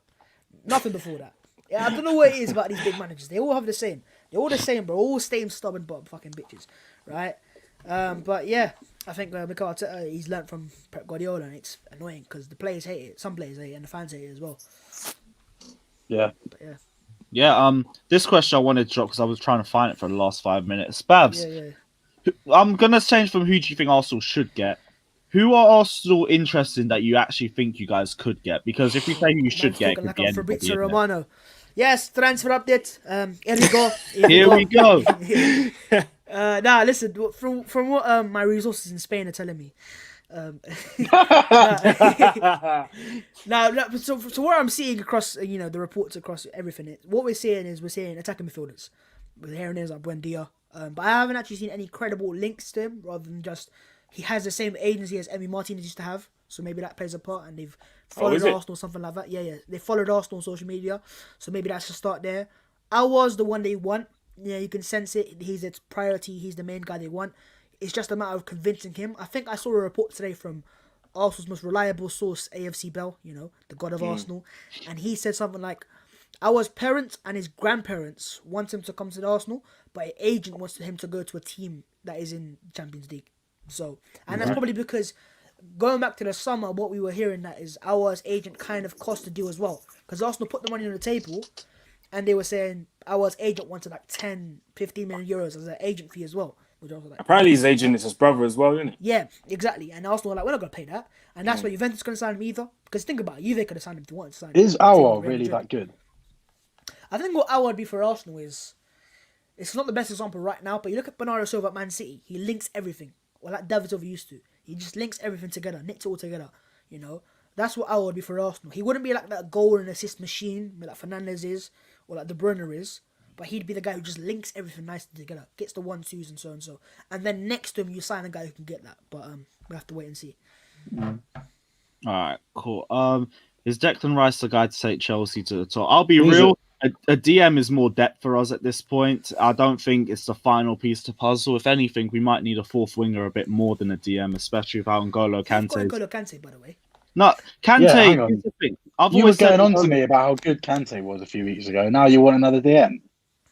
Speaker 3: Nothing before that. Yeah, I don't know what it is about these big managers. They all have the same. They're all the same, bro. All same stubborn bottom fucking bitches, right? But yeah, I think Mikel Arteta, he's learnt from Pep Guardiola, and it's annoying because the players hate it. Some players hate it, and the fans hate it as well.
Speaker 4: Yeah.
Speaker 3: But yeah,
Speaker 1: Yeah, this question I wanted to drop because I was trying to find it for the last 5 minutes. Babs,
Speaker 3: yeah.
Speaker 1: I'm gonna change from who do you think Arsenal should get. Who are Arsenal interested in that you actually think you guys could get? Because if you say who you should
Speaker 3: Man's
Speaker 1: get, it
Speaker 3: talking
Speaker 1: could
Speaker 3: like
Speaker 1: be
Speaker 3: I'm
Speaker 1: anybody.
Speaker 3: Fabrizio
Speaker 1: Isn't it?
Speaker 3: Romano. Yes, transfer update. Here we go.
Speaker 1: Here we go.
Speaker 3: Nah, listen. From what my resources in Spain are telling me, so what I'm seeing across the reports across everything, what we're seeing attacking midfielders. We're hearing is like Buendia, but I haven't actually seen any credible links to him rather than just he has the same agency as Emi Martinez used to have. So maybe that plays a part, and they've followed
Speaker 2: is it?
Speaker 3: Arsenal, something like that. Yeah. They followed Arsenal on social media, so maybe that's a start there. I was the one they want. Yeah, you can sense it. He's its priority. He's the main guy they want. It's just a matter of convincing him. I think I saw a report today from Arsenal's most reliable source, AFC Bell, the god of Arsenal, and he said something like, our parents and his grandparents want him to come to the Arsenal, but an agent wants him to go to a team that is in Champions League. So, and that's probably because going back to the summer, what we were hearing that is our agent kind of cost the deal as well, because Arsenal put the money on the table, and they were saying our agent wanted like 10, 15 million euros as an agent fee as well. Which I was like,
Speaker 2: Apparently, his agent is his brother as well, isn't it?
Speaker 3: yeah, exactly. And Arsenal were like, we're not going to pay that. And that's why Juventus couldn't sign him either. Because think about it, Juve could have signed him if they wanted to sign him.
Speaker 4: Is
Speaker 3: Same
Speaker 4: Aouar
Speaker 3: with Real
Speaker 4: really
Speaker 3: Madrid.
Speaker 4: that good?
Speaker 3: I think what Aouar would be for Arsenal is, it's not the best example right now, but you look at Bernardo Silva at Man City, he links everything. Or like David Silva used to. He just links everything together, knits it all together. That's what Aouar would be for Arsenal. He wouldn't be like that goal and assist machine, like Fernandes is, or like De Bruyne is. But he'd be the guy who just links everything nicely together, gets the 1-2s and so and so. And then next to him, you sign a guy who can get that. But we have to wait and see.
Speaker 1: All right, cool. Is Declan Rice the guy to take Chelsea to the top? I'll be real. A DM is more depth for us at this point. I don't think it's the final piece to puzzle. If anything, we might need a fourth winger a bit more than a DM, especially without N'Golo Kante.
Speaker 3: N'Golo Kante, by the way.
Speaker 1: No, Kante.
Speaker 4: Yeah, hang on.
Speaker 1: Here's the thing. I've
Speaker 4: You were
Speaker 1: always said
Speaker 4: going on to me about how good Kante was a few weeks ago. Now you want another DM.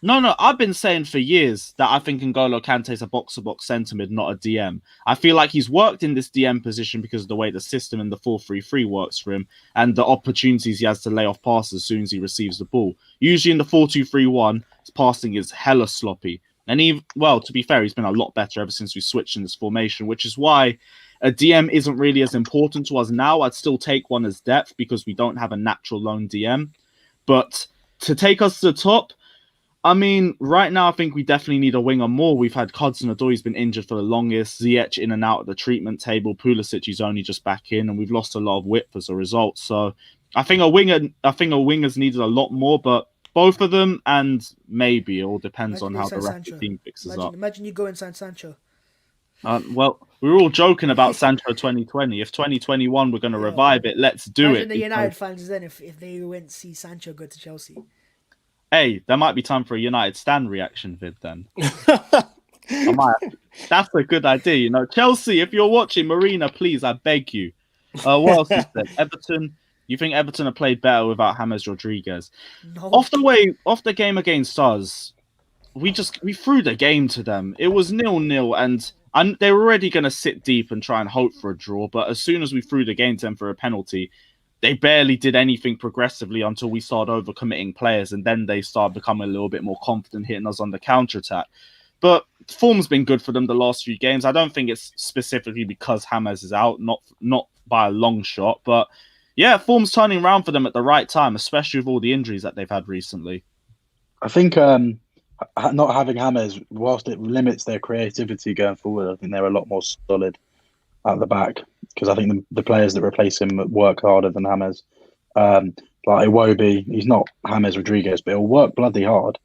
Speaker 1: No, I've been saying for years that I think N'Golo Kante is a box-to-box centre mid, not a DM. I feel like he's worked in this DM position because of the way the system in the 4-3-3 works for him and the opportunities he has to lay off passes as soon as he receives the ball. Usually in the 4-2-3-1, his passing is hella sloppy. And to be fair, he's been a lot better ever since we switched in this formation, which is why a DM isn't really as important to us now. I'd still take one as depth because we don't have a natural lone DM. But to take us to the top, I mean, right now, I think we definitely need a winger more. We've had Hudson-Odoi been injured for the longest. Ziyech in and out of the treatment table. Pulisic is only just back in, and we've lost a lot of width as a result. So, I think a winger's needed a lot more, but both of them, and maybe it all depends on how the rest of the team fixes up.
Speaker 3: Imagine you go and sign Sancho.
Speaker 1: Well, we were all joking about Sancho 2020. If 2021 we're going to revive it, let's do
Speaker 3: Imagine
Speaker 1: it.
Speaker 3: the United fans then if they went to see Sancho go to Chelsea.
Speaker 1: Hey, there might be time for a United Stand reaction vid then. I might. That's a good idea. You know, Chelsea, if you're watching, Marina, please, I beg you. What else is there? Everton. You think Everton have played better without James Rodriguez?
Speaker 3: No.
Speaker 1: Off the game against us, we threw the game to them. It was 0-0, and they were already going to sit deep and try and hope for a draw. But as soon as we threw the game to them for a penalty, they barely did anything progressively until we started overcommitting players, and then they started becoming a little bit more confident, hitting us on the counter attack. But form's been good for them the last few games. I don't think it's specifically because James is out, not by a long shot, but yeah, form's turning around for them at the right time, especially with all the injuries that they've had recently.
Speaker 4: I think not having James, whilst it limits their creativity going forward, I think they're a lot more solid at the back, because I think the players that replace him work harder than James. Like Iwobi, he's not James Rodriguez, but he'll work bloody hard.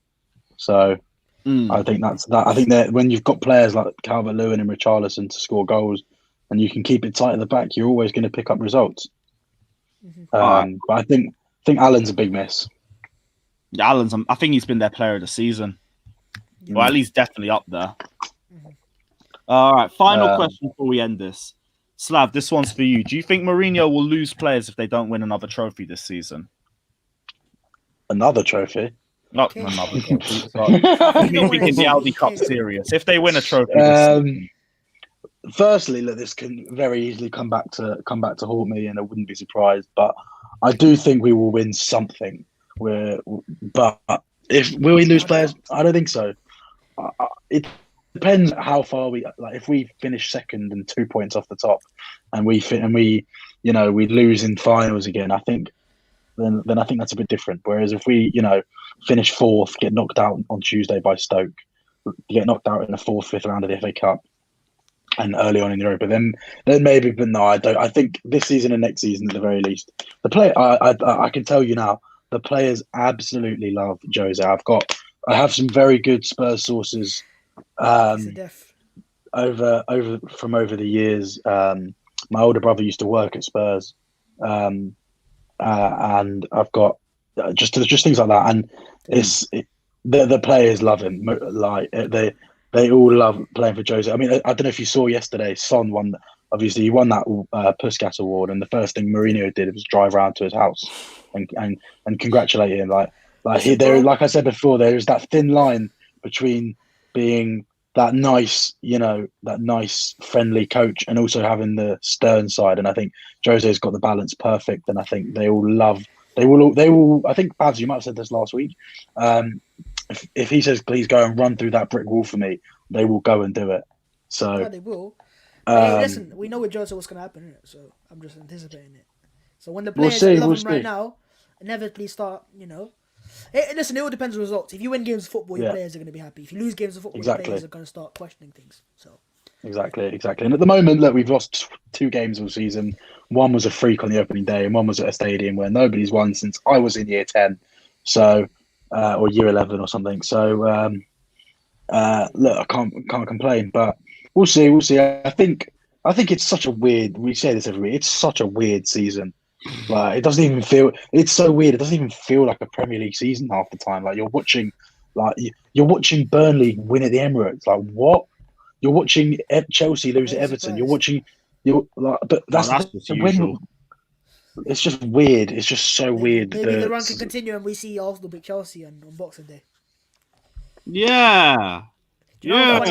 Speaker 4: So I think that's that. I think that when you've got players like Calvert-Lewin and Richarlison to score goals, and you can keep it tight at the back, you're always going to pick up results. But I think Allen's a big miss.
Speaker 1: Yeah, Allen's. I think he's been their player of the season.
Speaker 3: Yeah.
Speaker 1: Well, at least definitely up there. All right, final question before we end this. Slav, this one's for you. Do you think Mourinho will lose players if they don't win another trophy this season?
Speaker 4: Another trophy?
Speaker 1: Not another trophy. I mean, thinking the Audi Cup serious. If they win a trophy this season.
Speaker 4: Firstly, look, this can very easily come back to haunt me, and I wouldn't be surprised. But I do think we will win something. But will we lose players? I don't think so. It depends how far we like. If we finish second and 2 points off the top, and we lose in finals again, I think then I think that's a bit different. Whereas if we finish fourth, get knocked out on Tuesday by Stoke, get knocked out in the fourth, fifth round of the FA Cup, and early on in Europa, then maybe. But no, I don't. I think this season and next season at the very least, the play. I can tell you now, the players absolutely love Jose. I have some very good Spurs sources over the years. My older brother used to work at Spurs, and I've got just things like that. And the players love him. Like they all love playing for Jose. I mean, I don't know if you saw yesterday, Son won. Obviously, he won that Puskas award, and the first thing Mourinho did was drive around to his house and congratulate him. Like I said before, there is that thin line between being that nice, friendly coach, and also having the stern side. And I think Jose's got the balance perfect. And I think they all love. They will. I think Babs, you might have said this last week. If he says, please go and run through that brick wall for me, they will go and do it. So
Speaker 3: yeah, they will. Hey, listen, we know with Jose what's going to happen, innit? So I'm just anticipating it. So when the players love him right now, inevitably start, listen, it all depends on results. If you win games of football, your players are going to be happy. If you lose games of football, your players are going to start questioning things. So
Speaker 4: Exactly. And at the moment, look, we've lost 2 games all season. One was a freak on the opening day, and one was at a stadium where nobody's won since I was in year 10. So. Or year 11 or something. So look, I can't complain, but we'll see. I think it's such a weird. We say this every week. It's such a weird season. Like it doesn't even feel. It's so weird. It doesn't even feel like a Premier League season half the time. Like you're watching Burnley win at the Emirates. Like what? You're watching Chelsea lose at Everton. But that's
Speaker 1: just usual.
Speaker 4: It's just weird. It's just so weird.
Speaker 3: Maybe the run can continue and we see Arsenal beat Chelsea on Boxing Day.
Speaker 1: Yeah.
Speaker 3: Do you know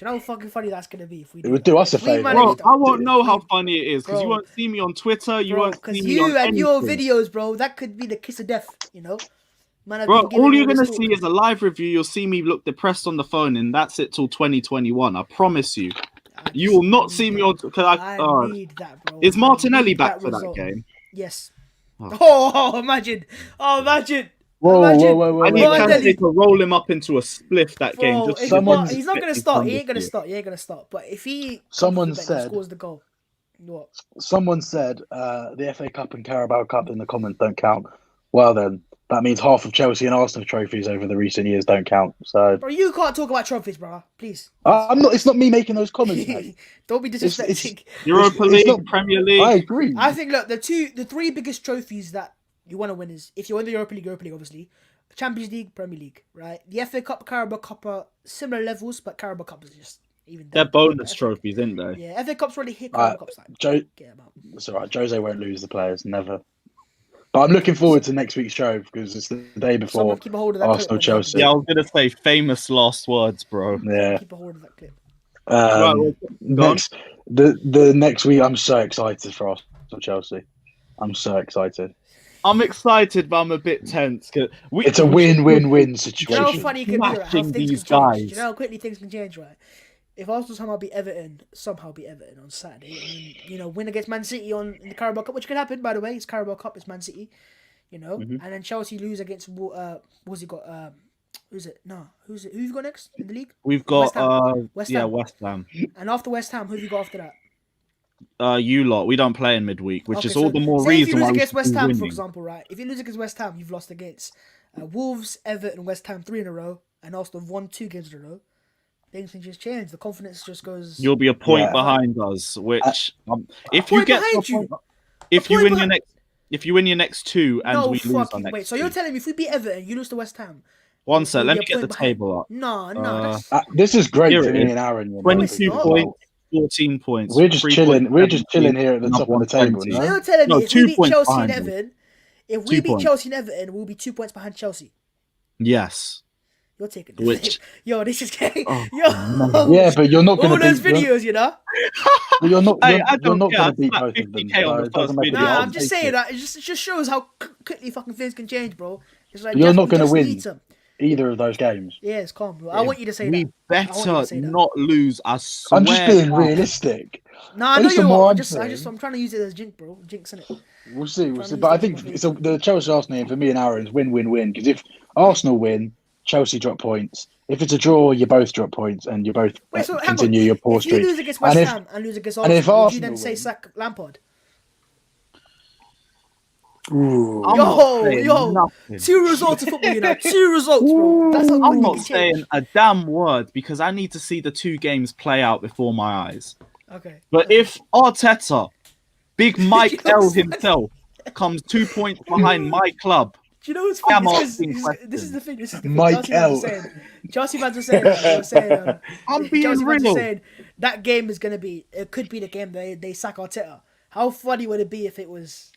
Speaker 3: how fucking funny that's going to be? If we
Speaker 4: it would do us a favour.
Speaker 1: Bro, I won't know how funny it is because you won't see me on Twitter. You won't see me on anything.
Speaker 3: Your videos, bro, that could be the kiss of death, Man,
Speaker 1: bro, all you're going to see is a live review. You'll see me look depressed on the phone, and that's it till 2021. I promise you. You will not see me on. I need that, bro. Is Martinelli back for that game?
Speaker 3: Yes. Oh, imagine! Whoa!
Speaker 1: I need Kante to roll him up into a spliff that game.
Speaker 3: He's not going to start. He ain't going to start. But if he scores the goal, what?
Speaker 4: Someone said the FA Cup and Carabao Cup in the comments don't count. Well then. That means half of Chelsea and Arsenal trophies over the recent years don't count. So,
Speaker 3: bro, you can't talk about trophies, bro. Please.
Speaker 4: I'm not. It's not me making those comments.
Speaker 3: Don't be disrespecting.
Speaker 1: Europa League, Premier League.
Speaker 4: I agree.
Speaker 3: I think look, the 3 biggest trophies that you want to win is if you're in the Europa League, obviously, Champions League, Premier League, right? The FA Cup, Carabao Cup are similar levels, but Carabao Cup is just even.
Speaker 1: They're
Speaker 3: Down.
Speaker 1: bonus trophies, aren't they?
Speaker 3: Yeah, FA Cup's already hit. Carabao Cup's like. Get about.
Speaker 4: It's all right. Jose won't lose the players, never. But I'm looking forward to next week's show because it's the day before
Speaker 3: Someone keep a hold of that
Speaker 4: Arsenal
Speaker 3: clip
Speaker 4: Chelsea.
Speaker 1: Yeah, I was gonna say famous last words, bro.
Speaker 4: Yeah.
Speaker 3: Keep a hold of that clip.
Speaker 1: Right, well,
Speaker 4: the next week, I'm so excited for Arsenal Chelsea. I'm so excited.
Speaker 1: I'm excited, but I'm a bit tense.
Speaker 4: It's a win-win-win
Speaker 3: Do you know how
Speaker 4: situation.
Speaker 3: funny it can be, right? How
Speaker 1: Smashing
Speaker 3: things
Speaker 1: these
Speaker 3: can change.
Speaker 1: guys.
Speaker 3: Do you know how quickly things can change, right? If Arsenal somehow beat Everton on Saturday, and then, win against Man City in the Carabao Cup, which could happen, by the way. It's Carabao Cup, it's Man City, and then Chelsea lose against what's he got? Who's it? No, who's it? Who have you got next in the league?
Speaker 1: We've got
Speaker 3: West Ham.
Speaker 1: West Ham.
Speaker 3: And after West Ham, who have you got after that?
Speaker 1: You lot. We don't play in midweek, which
Speaker 3: Okay,
Speaker 1: is all the more
Speaker 3: say
Speaker 1: reason
Speaker 3: if you
Speaker 1: why
Speaker 3: lose
Speaker 1: we
Speaker 3: against
Speaker 1: should
Speaker 3: West
Speaker 1: be
Speaker 3: Ham, for
Speaker 1: winning.
Speaker 3: example, right? If you lose against West Ham, you've lost against Wolves, Everton, West Ham 3 in a row, and Arsenal have won 2 games in a row. Things can just change. The confidence just goes.
Speaker 1: You'll be a point behind us. Which, if you get to a point, if you win your next 2 and we lose our next
Speaker 3: wait. So you're telling me if we beat Everton, you lose to West Ham?
Speaker 1: One sec, let me get the table up.
Speaker 3: No.
Speaker 4: This is great
Speaker 1: Here
Speaker 4: for
Speaker 1: it
Speaker 4: me
Speaker 1: is.
Speaker 4: and Aaron.
Speaker 1: 22 points, 14 points.
Speaker 4: We're just
Speaker 1: 3
Speaker 4: chilling.
Speaker 1: points,
Speaker 4: We're just
Speaker 1: 17,
Speaker 4: chilling here at the top of the table.
Speaker 1: 120.
Speaker 3: So
Speaker 4: No?
Speaker 3: you're telling me
Speaker 1: No,
Speaker 3: if
Speaker 1: 2
Speaker 3: we beat
Speaker 1: points
Speaker 3: Chelsea and
Speaker 1: behind you.
Speaker 3: Everton, if
Speaker 1: 2
Speaker 3: we beat
Speaker 1: points.
Speaker 3: Chelsea and Everton, we'll be 2 points behind Chelsea.
Speaker 1: Yes.
Speaker 3: You're taking
Speaker 1: Which-
Speaker 3: Yo, this is getting.
Speaker 1: Oh,
Speaker 4: Yeah, but you're not going
Speaker 3: all
Speaker 4: to
Speaker 3: those
Speaker 4: beat.
Speaker 3: videos,
Speaker 4: But you're not.
Speaker 1: Hey, I
Speaker 4: You're
Speaker 1: don't
Speaker 4: not
Speaker 1: care.
Speaker 4: going to beat
Speaker 1: I slapped
Speaker 4: both of them.
Speaker 1: 50K on
Speaker 4: So
Speaker 1: the
Speaker 4: it doesn't
Speaker 1: first
Speaker 4: make a
Speaker 1: video.
Speaker 3: Nah,
Speaker 1: I'll
Speaker 3: I'm just
Speaker 1: take
Speaker 3: saying
Speaker 1: it.
Speaker 3: that. It just shows how quickly fucking things can change, bro. It's like
Speaker 4: You're not
Speaker 3: going to
Speaker 4: win either of those games.
Speaker 3: Yeah, it's calm, bro. I want you to say
Speaker 1: We
Speaker 3: that. I want you
Speaker 1: better
Speaker 3: to say that.
Speaker 1: not lose. I swear.
Speaker 4: I'm just being
Speaker 1: down.
Speaker 4: realistic.
Speaker 3: Nah, I
Speaker 4: At
Speaker 3: know
Speaker 4: least
Speaker 3: you
Speaker 4: on
Speaker 3: are.
Speaker 4: one
Speaker 3: I'm trying to use it as jinx, bro. Jinx, innit?
Speaker 4: We'll see.
Speaker 3: Trying to
Speaker 4: But I
Speaker 3: use
Speaker 4: think
Speaker 3: it
Speaker 4: it's the Chelsea Arsenal game for me and Aaron is win-win-win. Because if Arsenal win, Chelsea drop points. If it's a draw, you both drop points and you both
Speaker 3: Wait, so hang
Speaker 4: continue
Speaker 3: on.
Speaker 4: your poor
Speaker 3: If you
Speaker 4: streak.
Speaker 3: lose against West Ham and lose against Arsenal,
Speaker 4: if
Speaker 3: would you then
Speaker 4: Arsenal
Speaker 3: say
Speaker 4: win-
Speaker 3: sack Lampard?
Speaker 4: Ooh.
Speaker 1: I'm not saying
Speaker 3: Yo,
Speaker 1: nothing.
Speaker 3: 2 results of football, 2 results, bro. That's how
Speaker 1: I'm
Speaker 3: quick it
Speaker 1: not
Speaker 3: can
Speaker 1: saying
Speaker 3: change.
Speaker 1: a damn word because I need to see the 2 games play out before my eyes.
Speaker 3: Okay.
Speaker 1: But if Arteta, Big Mike
Speaker 3: You know
Speaker 1: L
Speaker 3: what's funny?
Speaker 1: himself, comes 2 points behind my club,
Speaker 3: Do you know what's
Speaker 1: I'm
Speaker 3: funny?
Speaker 1: asking
Speaker 3: This is the thing.
Speaker 4: Mike
Speaker 3: Chelsea fans were saying. They were saying.
Speaker 1: I'm being
Speaker 3: Chelsea fans were
Speaker 1: real.
Speaker 3: saying that game is gonna be. It could be the game they sack Arteta. How funny would it be if it was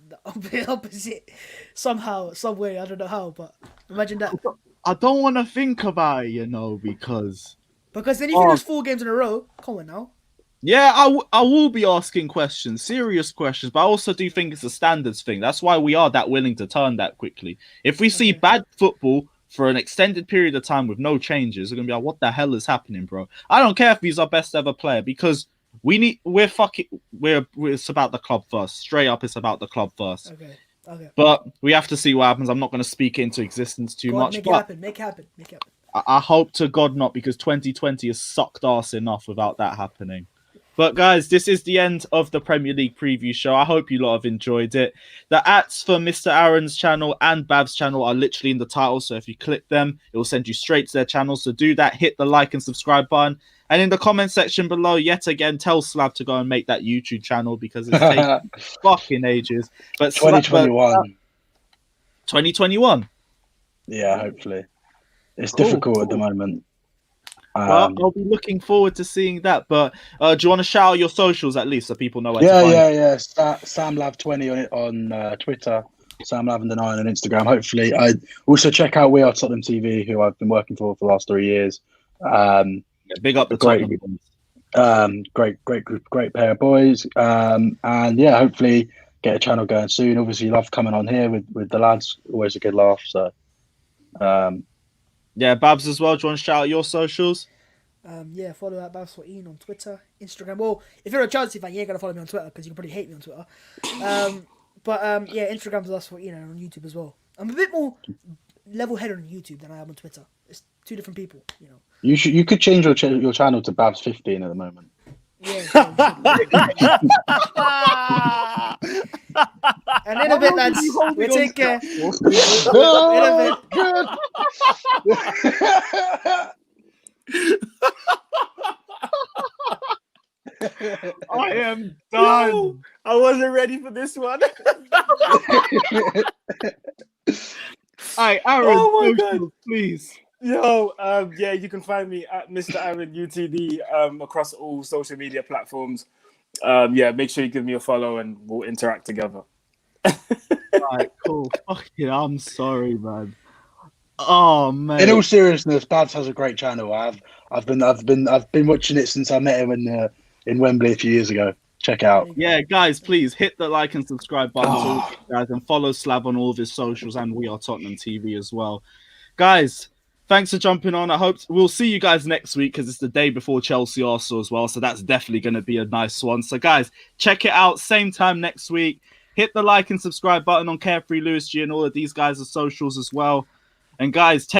Speaker 3: the opposite somehow, some way? I don't know how, but imagine that.
Speaker 1: I don't want to think about it, because
Speaker 3: Because then if you lose 4 games in a row, come on now.
Speaker 1: yeah, I will be asking questions, serious questions, but I also do think it's a standards thing. That's why we are that willing to turn that quickly. If we see bad football for an extended period of time with no changes, we're gonna be like, what the hell is happening, bro? I don't care if he's our best ever player because it's about the club first. Straight up, it's about the club first.
Speaker 3: Okay.
Speaker 1: But we have to see what happens. I'm not going to speak it into existence too much.
Speaker 3: Make
Speaker 1: But
Speaker 3: it happen.
Speaker 1: I hope to God not, because 2020 has sucked arse enough without that happening. But guys, this is the end of the Premier League preview show. I hope you lot have enjoyed it. The ats for Mr. Aaron's channel and Bab's channel are literally in the title. So if you click them, it will send you straight to their channel. So do that. Hit the like and subscribe button. And in the comment section below, yet again, tell Slav to go and make that YouTube channel because it's taking fucking ages. But
Speaker 4: 2021.
Speaker 1: 2021.
Speaker 4: Yeah, hopefully. It's
Speaker 1: Cool,
Speaker 4: difficult at the moment.
Speaker 1: Well, I'll be looking forward to seeing that. But do you want to shout out your socials at least so people know where to find you?
Speaker 4: Yeah. SamLav20 on Twitter, SamLavender9 on Instagram. Hopefully, I also check out We Are Tottenham TV, who I've been working for the last 3 years.
Speaker 1: Big up the
Speaker 4: great, great group, great pair of boys. And yeah, hopefully get a channel going soon. Obviously, love coming on here with the lads. Always a good laugh. So,
Speaker 1: yeah, Babs as well. Do you want to shout out your socials?
Speaker 3: Yeah, follow at Babs14 on Twitter, Instagram. Well, if you're a Chelsea fan, you ain't gonna follow me on Twitter because you can probably hate me on Twitter. Yeah, Instagram's Babs14 and on YouTube as well. I'm a bit more level-headed on YouTube than I am on Twitter. It's 2 different people,
Speaker 4: You could change your channel to Babs15 at the moment.
Speaker 3: Yeah. And in a bit, lads, we take care. In a bit.
Speaker 1: I am done.
Speaker 2: No, I wasn't ready for this one.
Speaker 1: Hey, Aaron,
Speaker 2: Oh my God.
Speaker 1: socials, please.
Speaker 2: Yo, yeah, you can find me at Mr. Aaron UTD across all social media platforms. Yeah, make sure you give me a follow and we'll interact together.
Speaker 1: Right, cool. Fucking, I'm sorry, man. Oh man.
Speaker 4: In all seriousness, Babs has a great channel. I've been watching it since I met him in Wembley a few years ago. Check out.
Speaker 1: Yeah, guys, please hit the like and subscribe button to all of you guys, and follow Slav on all of his socials and We Are Tottenham TV as well. Guys, thanks for jumping on. I hope we'll see you guys next week because it's the day before Chelsea Arsenal as well. So that's definitely going to be a nice one. So guys, check it out. Same time next week. Hit the like and subscribe button on Carefree Lewis G and all of these guys' socials as well. And guys,